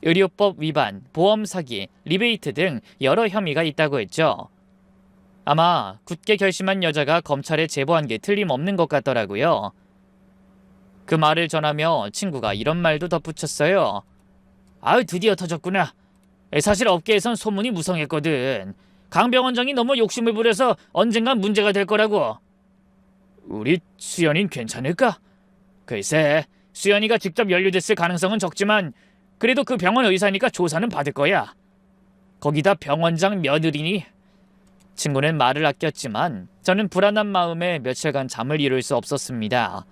의료법 위반, 보험 사기, 리베이트 등 여러 혐의가 있다고 했죠. 아마 굳게 결심한 여자가 검찰에 제보한 게 틀림없는 것 같더라고요. 그 말을 전하며 친구가 이런 말도 덧붙였어요. 아유, 드디어 터졌구나. 사실 업계에선 소문이 무성했거든. 강병 원장이 너무 욕심을 부려서 언젠간 문제가 될 거라고. 우리 수연인 괜찮을까? 글쎄, 수연이가 직접 연루됐을 가능성은 적지만 그래도 그 병원 의사니까 조사는 받을 거야. 거기다 병원장 며느리니. 친구는 말을 아꼈지만 저는 불안한 마음에 며칠간 잠을 이룰 수 없었습니다.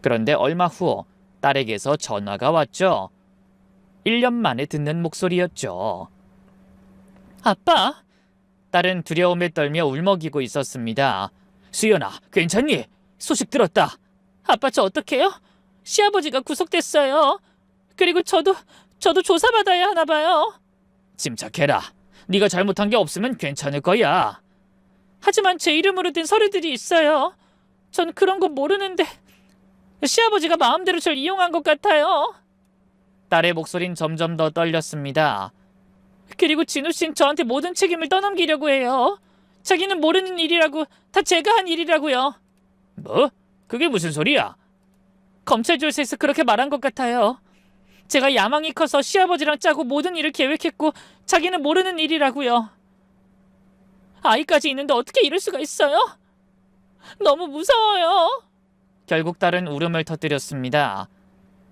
그런데 얼마 후 딸에게서 전화가 왔죠. 1년 만에 듣는 목소리였죠. 아빠? 딸은 두려움에 떨며 울먹이고 있었습니다. 수연아, 괜찮니? 소식 들었다. 아빠, 저 어떡해요? 시아버지가 구속됐어요. 그리고 저도 조사받아야 하나 봐요. 침착해라. 네가 잘못한 게 없으면 괜찮을 거야. 하지만 제 이름으로 된 서류들이 있어요. 전 그런 거 모르는데 시아버지가 마음대로 절 이용한 것 같아요. 딸의 목소린 점점 더 떨렸습니다. 그리고 진우 씨는 저한테 모든 책임을 떠넘기려고 해요. 자기는 모르는 일이라고, 다 제가 한 일이라고요. 뭐? 그게 무슨 소리야? 검찰 조사에서 그렇게 말한 것 같아요. 제가 야망이 커서 시아버지랑 짜고 모든 일을 계획했고 자기는 모르는 일이라고요. 아이까지 있는데 어떻게 이럴 수가 있어요? 너무 무서워요. 결국 딸은 울음을 터뜨렸습니다.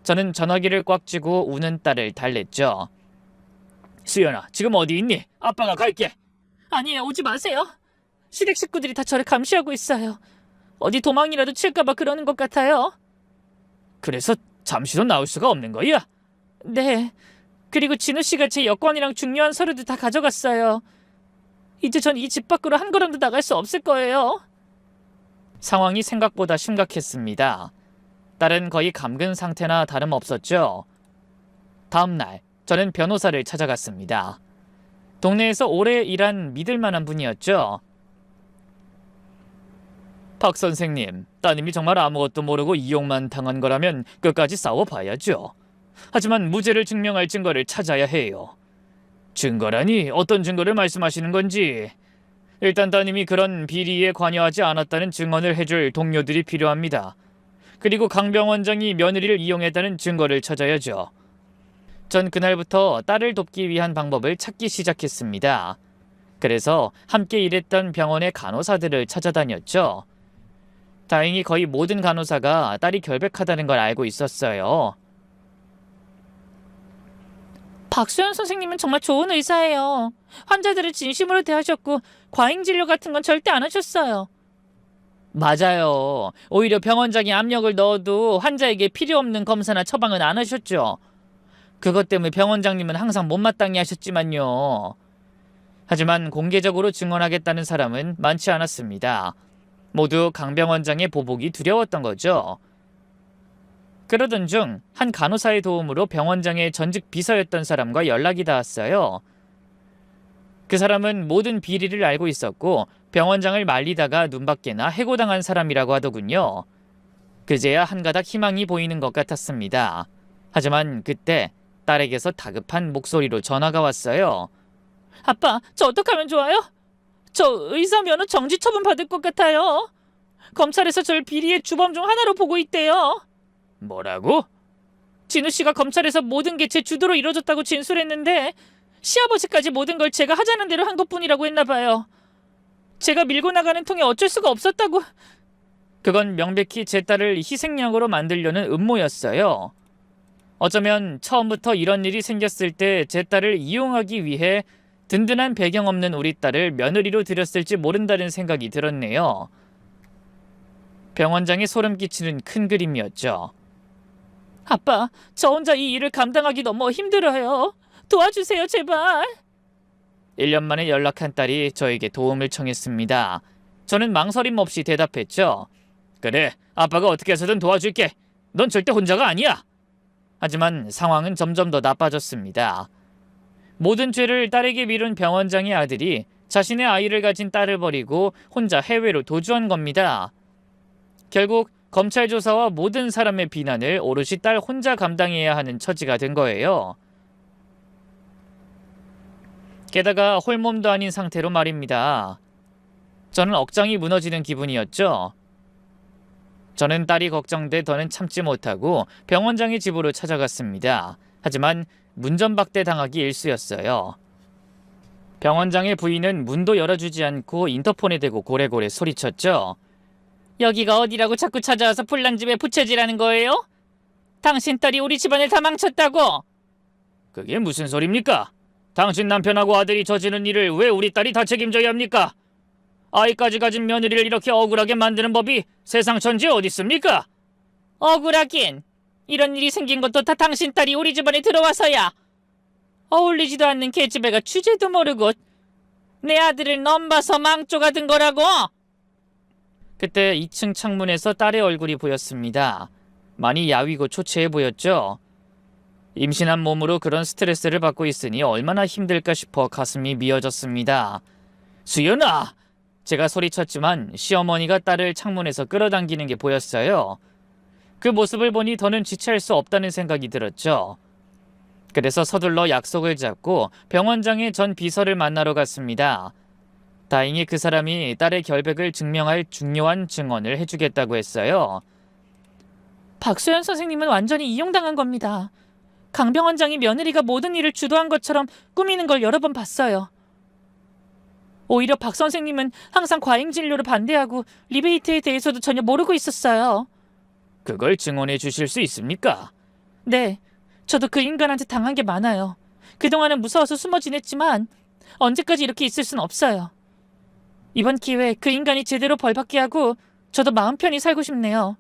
저는 전화기를 꽉 쥐고 우는 딸을 달랬죠. 수연아, 지금 어디 있니? 아빠가 갈게. 아니에요, 오지 마세요. 시댁 식구들이 다 저를 감시하고 있어요. 어디 도망이라도 칠까봐 그러는 것 같아요. 그래서 잠시도 나올 수가 없는 거야? 네. 그리고 진우 씨가 제 여권이랑 중요한 서류도 다 가져갔어요. 이제 전 이 집 밖으로 한 걸음도 나갈 수 없을 거예요. 상황이 생각보다 심각했습니다. 딸은 거의 감금 상태나 다름없었죠. 다음 날 저는 변호사를 찾아갔습니다. 동네에서 오래 일한 믿을 만한 분이었죠. 박 선생님, 따님이 정말 아무것도 모르고 이용만 당한 거라면 끝까지 싸워봐야죠. 하지만 무죄를 증명할 증거를 찾아야 해요. 증거라니 어떤 증거를 말씀하시는 건지. 일단 따님이 그런 비리에 관여하지 않았다는 증언을 해줄 동료들이 필요합니다. 그리고 강병 원장이 며느리를 이용했다는 증거를 찾아야죠. 전 그날부터 딸을 돕기 위한 방법을 찾기 시작했습니다. 그래서 함께 일했던 병원의 간호사들을 찾아다녔죠. 다행히 거의 모든 간호사가 딸이 결백하다는 걸 알고 있었어요. 박수현 선생님은 정말 좋은 의사예요. 환자들을 진심으로 대하셨고 과잉 진료 같은 건 절대 안 하셨어요. 맞아요. 오히려 병원장이 압력을 넣어도 환자에게 필요 없는 검사나 처방은 안 하셨죠. 그것 때문에 병원장님은 항상 못마땅히 하셨지만요. 하지만 공개적으로 증언하겠다는 사람은 많지 않았습니다. 모두 강병원장의 보복이 두려웠던 거죠. 그러던 중 한 간호사의 도움으로 병원장의 전직 비서였던 사람과 연락이 닿았어요. 그 사람은 모든 비리를 알고 있었고 병원장을 말리다가 눈밖에나 해고당한 사람이라고 하더군요. 그제야 한가닥 희망이 보이는 것 같았습니다. 하지만 그때 딸에게서 다급한 목소리로 전화가 왔어요. 아빠, 저 어떡하면 좋아요? 저 의사 면허 정지 처분 받을 것 같아요. 검찰에서 절 비리의 주범 중 하나로 보고 있대요. 뭐라고? 진우 씨가 검찰에서 모든 게 제 주도로 이루어졌다고 진술했는데 시아버지까지 모든 걸 제가 하자는 대로 한 것뿐이라고 했나 봐요. 제가 밀고 나가는 통에 어쩔 수가 없었다고. 그건 명백히 제 딸을 희생양으로 만들려는 음모였어요. 어쩌면 처음부터 이런 일이 생겼을 때 제 딸을 이용하기 위해 든든한 배경 없는 우리 딸을 며느리로 들였을지 모른다는 생각이 들었네요. 병원장이 소름 끼치는 큰 그림이었죠. 아빠, 저 혼자 이 일을 감당하기 너무 힘들어요. 도와주세요, 제발. 1년 만에 연락한 딸이 저에게 도움을 청했습니다. 저는 망설임 없이 대답했죠. 그래, 아빠가 어떻게 해서든 도와줄게. 넌 절대 혼자가 아니야. 하지만 상황은 점점 더 나빠졌습니다. 모든 죄를 딸에게 미룬 병원장의 아들이 자신의 아이를 가진 딸을 버리고 혼자 해외로 도주한 겁니다. 결국 검찰 조사와 모든 사람의 비난을 오롯이 딸 혼자 감당해야 하는 처지가 된 거예요. 게다가 홀몸도 아닌 상태로 말입니다. 저는 억장이 무너지는 기분이었죠. 저는 딸이 걱정돼 더는 참지 못하고 병원장의 집으로 찾아갔습니다. 하지만 문전박대 당하기 일쑤였어요. 병원장의 부인은 문도 열어주지 않고 인터폰에 대고 고래고래 소리쳤죠. 여기가 어디라고 자꾸 찾아와서 불난 집에 부채질하는 거예요? 당신 딸이 우리 집안을 다 망쳤다고. 그게 무슨 소리입니까? 당신 남편하고 아들이 저지른 일을 왜 우리 딸이 다 책임져야 합니까? 아이까지 가진 며느리를 이렇게 억울하게 만드는 법이 세상 천지에 어디 있습니까? 억울하긴. 이런 일이 생긴 것도 다 당신 딸이 우리 집안에 들어와서야. 어울리지도 않는 계집애가 주제도 모르고 내 아들을 넘봐서 망조가 든 거라고. 그때 2층 창문에서 딸의 얼굴이 보였습니다. 많이 야위고 초췌해 보였죠. 임신한 몸으로 그런 스트레스를 받고 있으니 얼마나 힘들까 싶어 가슴이 미어졌습니다. 수연아! 제가 소리쳤지만 시어머니가 딸을 창문에서 끌어당기는 게 보였어요. 그 모습을 보니 더는 지체할 수 없다는 생각이 들었죠. 그래서 서둘러 약속을 잡고 병원장의 전 비서를 만나러 갔습니다. 다행히 그 사람이 딸의 결백을 증명할 중요한 증언을 해주겠다고 했어요. 박소연 선생님은 완전히 이용당한 겁니다. 강병 원장이 며느리가 모든 일을 주도한 것처럼 꾸미는 걸 여러 번 봤어요. 오히려 박 선생님은 항상 과잉 진료를 반대하고 리베이트에 대해서도 전혀 모르고 있었어요. 그걸 증언해 주실 수 있습니까? 네, 저도 그 인간한테 당한 게 많아요. 그동안은 무서워서 숨어 지냈지만 언제까지 이렇게 있을 순 없어요. 이번 기회에 그 인간이 제대로 벌받게 하고 저도 마음 편히 살고 싶네요.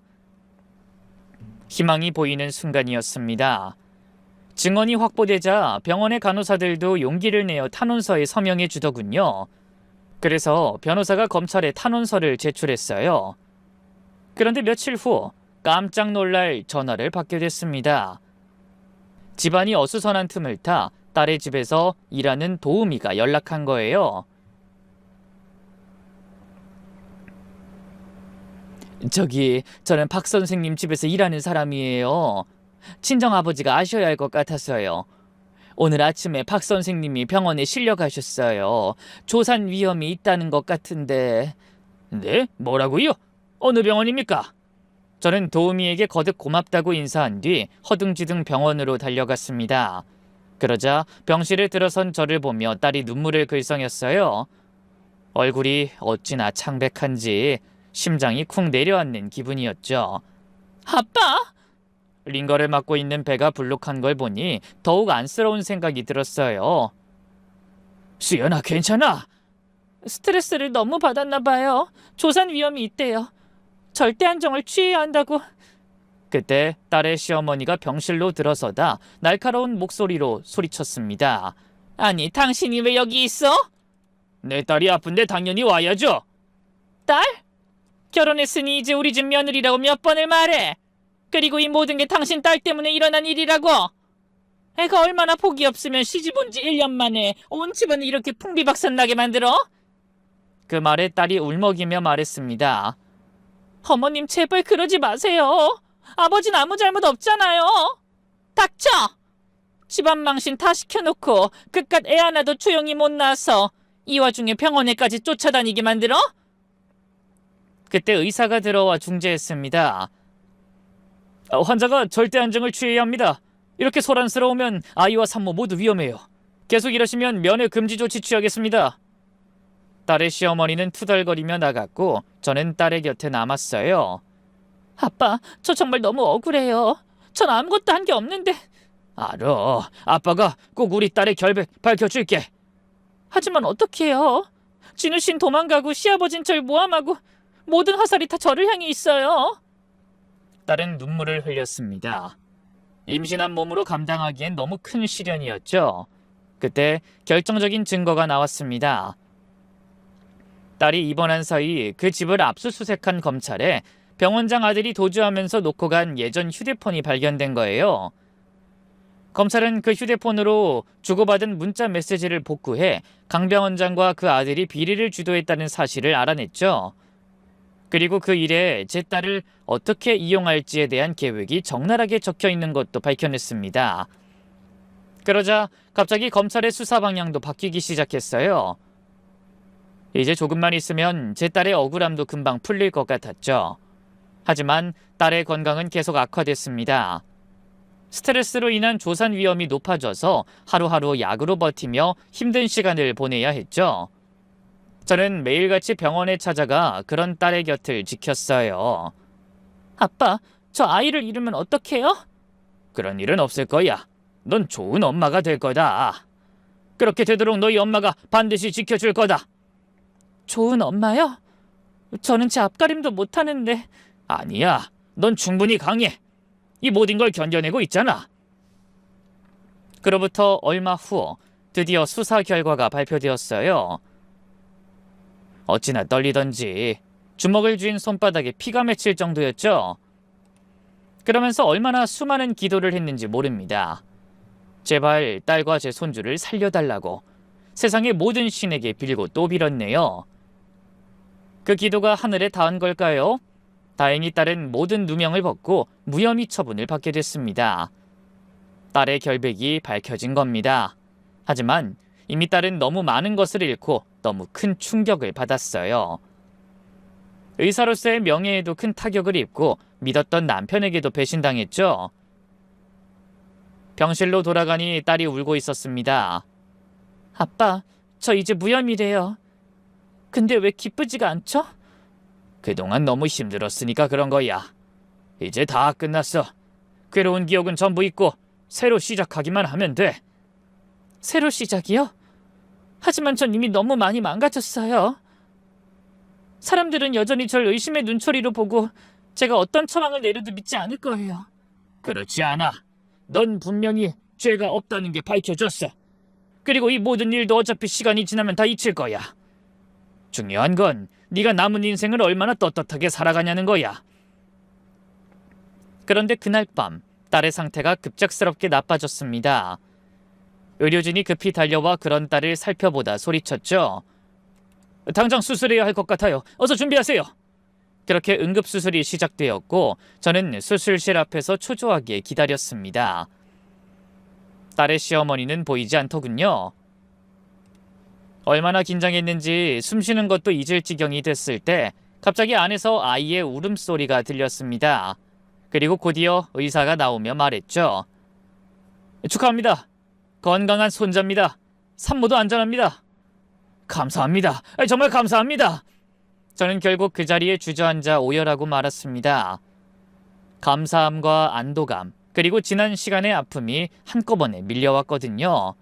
희망이 보이는 순간이었습니다. 증언이 확보되자 병원의 간호사들도 용기를 내어 탄원서에 서명해 주더군요. 그래서 변호사가 검찰에 탄원서를 제출했어요. 그런데 며칠 후 깜짝 놀랄 전화를 받게 됐습니다. 집안이 어수선한 틈을 타 딸의 집에서 일하는 도우미가 연락한 거예요. 저는 박 선생님 집에서 일하는 사람이에요. 친정아버지가 아셔야 할 것 같았어요. 오늘 아침에 박 선생님이 병원에 실려가셨어요. 조산 위험이 있다는 것 같은데. 네? 뭐라고요? 어느 병원입니까? 저는 도우미에게 거듭 고맙다고 인사한 뒤 허둥지둥 병원으로 달려갔습니다. 그러자 병실에 들어선 저를 보며 딸이 눈물을 글썽였어요. 얼굴이 어찌나 창백한지 심장이 쿵 내려앉는 기분이었죠. 아빠! 링거를 맞고 있는 배가 불룩한 걸 보니 더욱 안쓰러운 생각이 들었어요. 수연아, 괜찮아? 스트레스를 너무 받았나 봐요. 조산 위험이 있대요. 절대 안정을 취해야 한다고. 그때 딸의 시어머니가 병실로 들어서다 날카로운 목소리로 소리쳤습니다. 아니, 당신이 왜 여기 있어? 내 딸이 아픈데 당연히 와야죠. 딸? 결혼했으니 이제 우리 집 며느리라고 몇 번을 말해. 그리고 이 모든 게 당신 딸 때문에 일어난 일이라고. 애가 얼마나 복이 없으면 시집 온 지 1년 만에 온 집안을 이렇게 풍비박산나게 만들어? 그 말에 딸이 울먹이며 말했습니다. 어머님, 제발 그러지 마세요. 아버지는 아무 잘못 없잖아요. 닥쳐! 집안 망신 다 시켜놓고 그깟 애 하나도 조용히 못 낳아서 이 와중에 병원에까지 쫓아다니게 만들어? 그때 의사가 들어와 중재했습니다. 환자가 절대 안정을 취해야 합니다. 이렇게 소란스러우면 아이와 산모 모두 위험해요. 계속 이러시면 면회 금지 조치 취하겠습니다. 딸의 시어머니는 투덜거리며 나갔고 저는 딸의 곁에 남았어요. 아빠, 저 정말 너무 억울해요. 전 아무것도 한 게 없는데. 알아. 아빠가 꼭 우리 딸의 결백 밝혀줄게. 하지만 어떡해요? 진우 씨는 도망가고 시아버진 절 모함하고 모든 화살이 다 저를 향해 있어요. 딸은 눈물을 흘렸습니다. 임신한 몸으로 감당하기엔 너무 큰 시련이었죠. 그때 결정적인 증거가 나왔습니다. 딸이 입원한 사이 그 집을 압수수색한 검찰에 병원장 아들이 도주하면서 놓고 간 예전 휴대폰이 발견된 거예요. 검찰은 그 휴대폰으로 주고받은 문자 메시지를 복구해 강 병원장과 그 아들이 비리를 주도했다는 사실을 알아냈죠. 그리고 그 일에 제 딸을 어떻게 이용할지에 대한 계획이 적나라하게 적혀 있는 것도 밝혀냈습니다. 그러자 갑자기 검찰의 수사 방향도 바뀌기 시작했어요. 이제 조금만 있으면 제 딸의 억울함도 금방 풀릴 것 같았죠. 하지만 딸의 건강은 계속 악화됐습니다. 스트레스로 인한 조산 위험이 높아져서 하루하루 약으로 버티며 힘든 시간을 보내야 했죠. 저는 매일같이 병원에 찾아가 그런 딸의 곁을 지켰어요. 아빠, 저 아이를 잃으면 어떡해요? 그런 일은 없을 거야. 넌 좋은 엄마가 될 거다. 그렇게 되도록 너희 엄마가 반드시 지켜줄 거다. 좋은 엄마요? 저는 제 앞가림도 못하는데. 아니야. 넌 충분히 강해. 이 모든 걸 견뎌내고 있잖아. 그로부터 얼마 후 드디어 수사 결과가 발표되었어요. 어찌나 떨리던지 주먹을 쥔 손바닥에 피가 맺힐 정도였죠. 그러면서 얼마나 수많은 기도를 했는지 모릅니다. 제발 딸과 제 손주를 살려달라고 세상의 모든 신에게 빌고 또 빌었네요. 그 기도가 하늘에 닿은 걸까요? 다행히 딸은 모든 누명을 벗고 무혐의 처분을 받게 됐습니다. 딸의 결백이 밝혀진 겁니다. 하지만 이미 딸은 너무 많은 것을 잃고 너무 큰 충격을 받았어요. 의사로서의 명예에도 큰 타격을 입고 믿었던 남편에게도 배신당했죠. 병실로 돌아가니 딸이 울고 있었습니다. 아빠, 저 이제 무혐의래요. 근데 왜 기쁘지가 않죠? 그동안 너무 힘들었으니까 그런 거야. 이제 다 끝났어. 괴로운 기억은 전부 잊고 새로 시작하기만 하면 돼. 새로 시작이요? 하지만 전 이미 너무 많이 망가졌어요. 사람들은 여전히 절 의심의 눈초리로 보고 제가 어떤 처방을 내려도 믿지 않을 거예요. 그렇지 않아. 넌 분명히 죄가 없다는 게 밝혀졌어. 그리고 이 모든 일도 어차피 시간이 지나면 다 잊힐 거야. 중요한 건 네가 남은 인생을 얼마나 떳떳하게 살아가냐는 거야. 그런데 그날 밤 딸의 상태가 급작스럽게 나빠졌습니다. 의료진이 급히 달려와 그런 딸을 살펴보다 소리쳤죠. 당장 수술해야 할 것 같아요. 어서 준비하세요. 그렇게 응급수술이 시작되었고 저는 수술실 앞에서 초조하게 기다렸습니다. 딸의 시어머니는 보이지 않더군요. 얼마나 긴장했는지 숨쉬는 것도 잊을 지경이 됐을 때 갑자기 안에서 아이의 울음소리가 들렸습니다. 그리고 곧이어 의사가 나오며 말했죠. 축하합니다. 건강한 손자입니다. 산모도 안전합니다. 감사합니다. 정말 감사합니다. 저는 결국 그 자리에 주저앉아 오열하고 말았습니다. 감사함과 안도감, 그리고 지난 시간의 아픔이 한꺼번에 밀려왔거든요.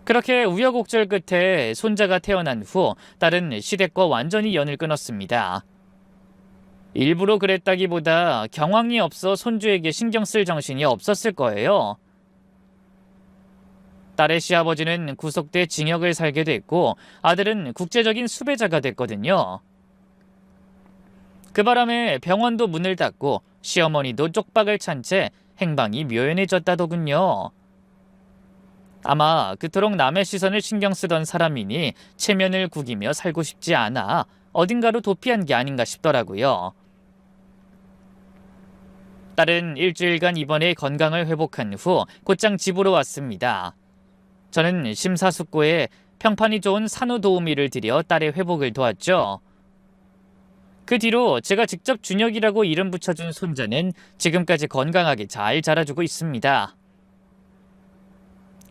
그렇게 우여곡절 끝에 손자가 태어난 후 딸은 시댁과 완전히 연을 끊었습니다. 일부러 그랬다기보다 경황이 없어 손주에게 신경 쓸 정신이 없었을 거예요. 딸의 시아버지는 구속돼 징역을 살게 됐고 아들은 국제적인 수배자가 됐거든요. 그 바람에 병원도 문을 닫고 시어머니도 쪽박을 찬 채 행방이 묘연해졌다더군요. 아마 그토록 남의 시선을 신경 쓰던 사람이니 체면을 구기며 살고 싶지 않아 어딘가로 도피한 게 아닌가 싶더라고요. 딸은 일주일간 입원해 건강을 회복한 후 곧장 집으로 왔습니다. 저는 심사숙고해 평판이 좋은 산후도우미를 들여 딸의 회복을 도왔죠. 그 뒤로 제가 직접 준혁이라고 이름 붙여준 손자는 지금까지 건강하게 잘 자라주고 있습니다.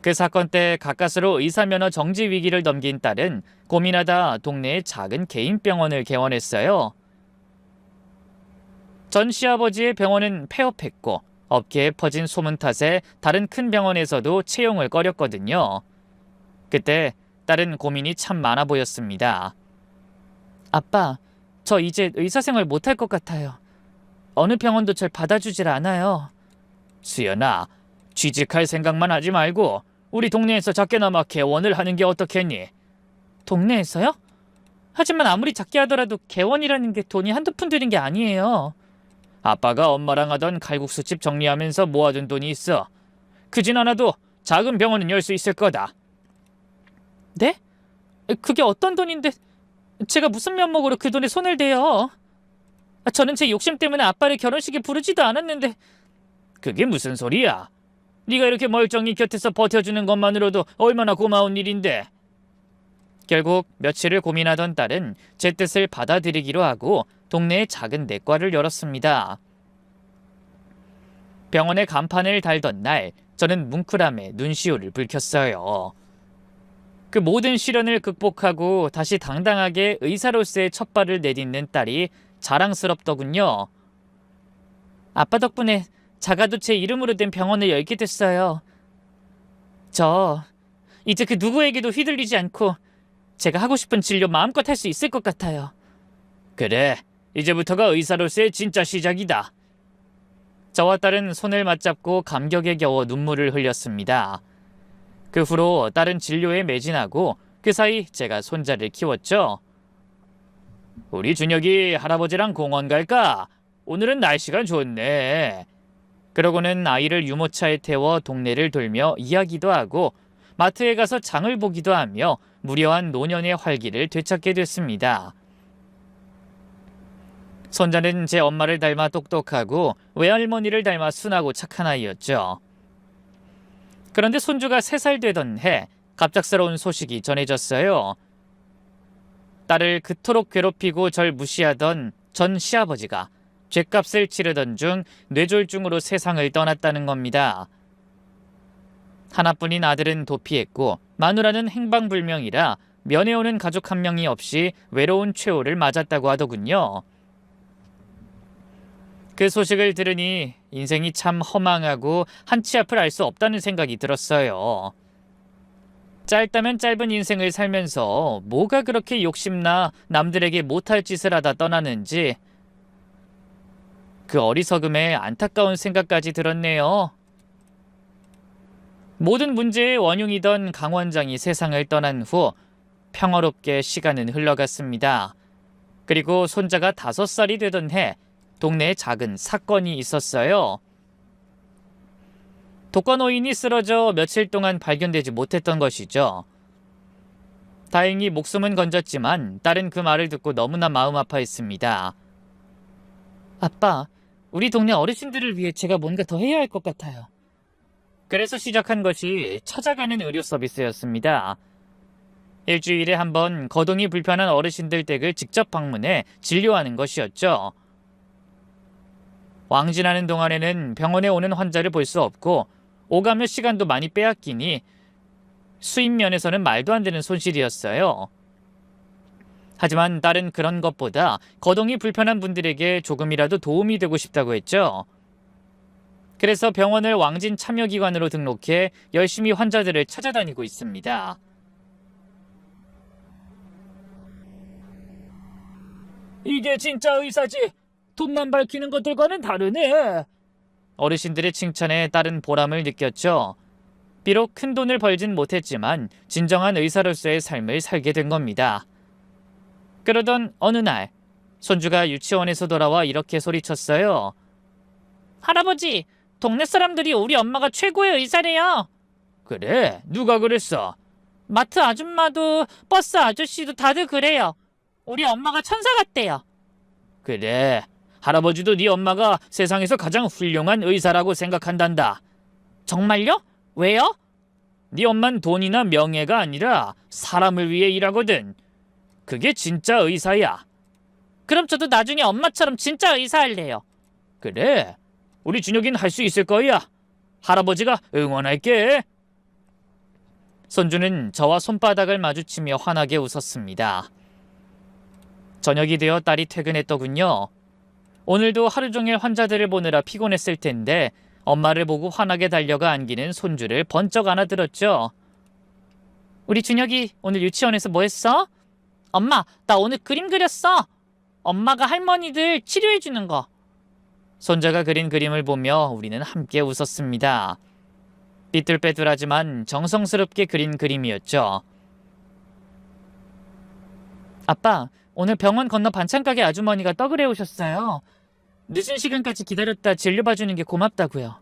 그 사건 때 가까스로 의사면허 정지 위기를 넘긴 딸은 고민하다 동네에 작은 개인 병원을 개원했어요. 전 시아버지의 병원은 폐업했고 업계에 퍼진 소문 탓에 다른 큰 병원에서도 채용을 꺼렸거든요. 그때 딸은 고민이 참 많아 보였습니다. 아빠, 저 이제 의사생활 못할 것 같아요. 어느 병원도 절 받아주질 않아요. 수연아, 취직할 생각만 하지 말고 우리 동네에서 작게나마 개원을 하는 게 어떻겠니? 동네에서요? 하지만 아무리 작게 하더라도 개원이라는 게 돈이 한두 푼 드는 게 아니에요. 아빠가 엄마랑 하던 칼국수집 정리하면서 모아둔 돈이 있어. 크진 않아도 작은 병원은 열 수 있을 거다. 네? 그게 어떤 돈인데 제가 무슨 면목으로 그 돈에 손을 대요? 저는 제 욕심 때문에 아빠를 결혼식에 부르지도 않았는데. 그게 무슨 소리야? 네가 이렇게 멀쩡히 곁에서 버텨주는 것만으로도 얼마나 고마운 일인데. 결국 며칠을 고민하던 딸은 제 뜻을 받아들이기로 하고 동네에 작은 내과를 열었습니다. 병원의 간판을 달던 날 저는 뭉클함에 눈시울을 붉혔어요. 그 모든 시련을 극복하고 다시 당당하게 의사로서의 첫 발을 내딛는 딸이 자랑스럽더군요. 아빠 덕분에 자가도 제 이름으로 된 병원을 열게 됐어요. 저 이제 그 누구에게도 휘둘리지 않고 제가 하고 싶은 진료 마음껏 할 수 있을 것 같아요. 그래, 이제부터가 의사로서의 진짜 시작이다. 저와 딸은 손을 맞잡고 감격에 겨워 눈물을 흘렸습니다. 그 후로 딸은 진료에 매진하고 그 사이 제가 손자를 키웠죠. 우리 준혁이 할아버지랑 공원 갈까? 오늘은 날씨가 좋네. 그러고는 아이를 유모차에 태워 동네를 돌며 이야기도 하고 마트에 가서 장을 보기도 하며 무료한 노년의 활기를 되찾게 됐습니다. 손자는 제 엄마를 닮아 똑똑하고 외할머니를 닮아 순하고 착한 아이였죠. 그런데 손주가 3살 되던 해 갑작스러운 소식이 전해졌어요. 딸을 그토록 괴롭히고 절 무시하던 전 시아버지가 죗값을 치르던 중 뇌졸중으로 세상을 떠났다는 겁니다. 하나뿐인 아들은 도피했고 마누라는 행방불명이라 면회오는 가족 한 명이 없이 외로운 최후를 맞았다고 하더군요. 그 소식을 들으니 인생이 참 허망하고 한치 앞을 알 수 없다는 생각이 들었어요. 짧다면 짧은 인생을 살면서 뭐가 그렇게 욕심나 남들에게 못할 짓을 하다 떠나는지 그 어리석음에 안타까운 생각까지 들었네요. 모든 문제의 원흉이던 강 원장이 세상을 떠난 후 평화롭게 시간은 흘러갔습니다. 그리고 손자가 5살이 되던 해 동네에 작은 사건이 있었어요. 독거노인이 쓰러져 며칠 동안 발견되지 못했던 것이죠. 다행히 목숨은 건졌지만 딸은 그 말을 듣고 너무나 마음 아파했습니다. 아빠, 우리 동네 어르신들을 위해 제가 뭔가 더 해야 할 것 같아요. 그래서 시작한 것이 찾아가는 의료 서비스였습니다. 일주일에 한 번 거동이 불편한 어르신들 댁을 직접 방문해 진료하는 것이었죠. 왕진하는 동안에는 병원에 오는 환자를 볼 수 없고 오가며 시간도 많이 빼앗기니 수입 면에서는 말도 안 되는 손실이었어요. 하지만 딸은 그런 것보다 거동이 불편한 분들에게 조금이라도 도움이 되고 싶다고 했죠. 그래서 병원을 왕진 참여기관으로 등록해 열심히 환자들을 찾아다니고 있습니다. 이게 진짜 의사지. 돈만 밝히는 것들과는 다르네. 어르신들의 칭찬에 딸은 보람을 느꼈죠. 비록 큰 돈을 벌진 못했지만 진정한 의사로서의 삶을 살게 된 겁니다. 그러던 어느 날 손주가 유치원에서 돌아와 이렇게 소리쳤어요. 할아버지, 동네 사람들이 우리 엄마가 최고의 의사래요. 그래? 누가 그랬어? 마트 아줌마도 버스 아저씨도 다들 그래요. 우리 엄마가 천사 같대요. 그래. 할아버지도 네 엄마가 세상에서 가장 훌륭한 의사라고 생각한단다. 정말요? 왜요? 네 엄만 돈이나 명예가 아니라 사람을 위해 일하거든. 그게 진짜 의사야. 그럼 저도 나중에 엄마처럼 진짜 의사 할래요. 그래. 우리 준혁이는 할 수 있을 거야. 할아버지가 응원할게. 손주는 저와 손바닥을 마주치며 환하게 웃었습니다. 저녁이 되어 딸이 퇴근했더군요. 오늘도 하루 종일 환자들을 보느라 피곤했을 텐데 엄마를 보고 환하게 달려가 안기는 손주를 번쩍 안아들었죠. 우리 준혁이 오늘 유치원에서 뭐 했어? 엄마, 나 오늘 그림 그렸어. 엄마가 할머니들 치료해주는 거. 손자가 그린 그림을 보며 우리는 함께 웃었습니다. 삐뚤빼뚤하지만 정성스럽게 그린 그림이었죠. 아빠, 오늘 병원 건너 반찬가게 아주머니가 떡을 해오셨어요. 늦은 시간까지 기다렸다 진료 봐주는 게 고맙다고요.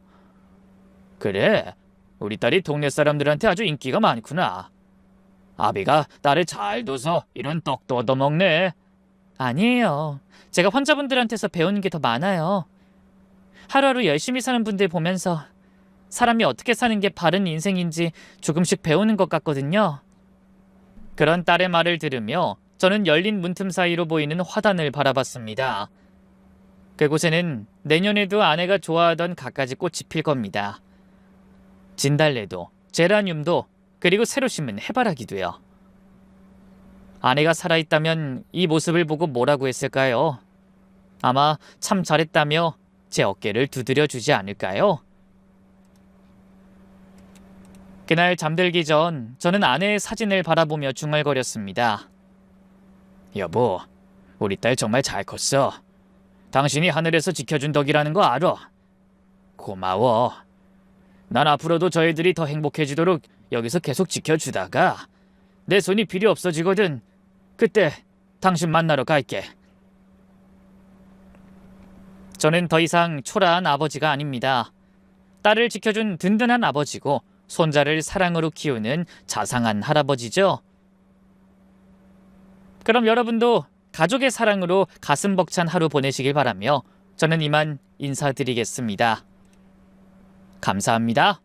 그래, 우리 딸이 동네 사람들한테 아주 인기가 많구나. 아비가 딸을 잘 둬서 이런 떡도 얻어먹네. 아니에요. 제가 환자분들한테서 배우는 게 더 많아요. 하루하루 열심히 사는 분들 보면서 사람이 어떻게 사는 게 바른 인생인지 조금씩 배우는 것 같거든요. 그런 딸의 말을 들으며 저는 열린 문틈 사이로 보이는 화단을 바라봤습니다. 그곳에는 내년에도 아내가 좋아하던 갖가지 꽃이 필 겁니다. 진달래도, 제라늄도, 그리고 새로 심은 해바라기도요. 아내가 살아있다면 이 모습을 보고 뭐라고 했을까요? 아마 참 잘했다며 제 어깨를 두드려 주지 않을까요? 그날 잠들기 전 저는 아내의 사진을 바라보며 중얼거렸습니다. 여보, 우리 딸 정말 잘 컸어. 당신이 하늘에서 지켜준 덕이라는 거 알아. 고마워. 난 앞으로도 저희들이 더 행복해지도록 여기서 계속 지켜주다가 내 손이 필요 없어지거든. 그때 당신 만나러 갈게. 저는 더 이상 초라한 아버지가 아닙니다. 딸을 지켜준 든든한 아버지고 손자를 사랑으로 키우는 자상한 할아버지죠. 그럼 여러분도 가족의 사랑으로 가슴 벅찬 하루 보내시길 바라며 저는 이만 인사드리겠습니다. 감사합니다.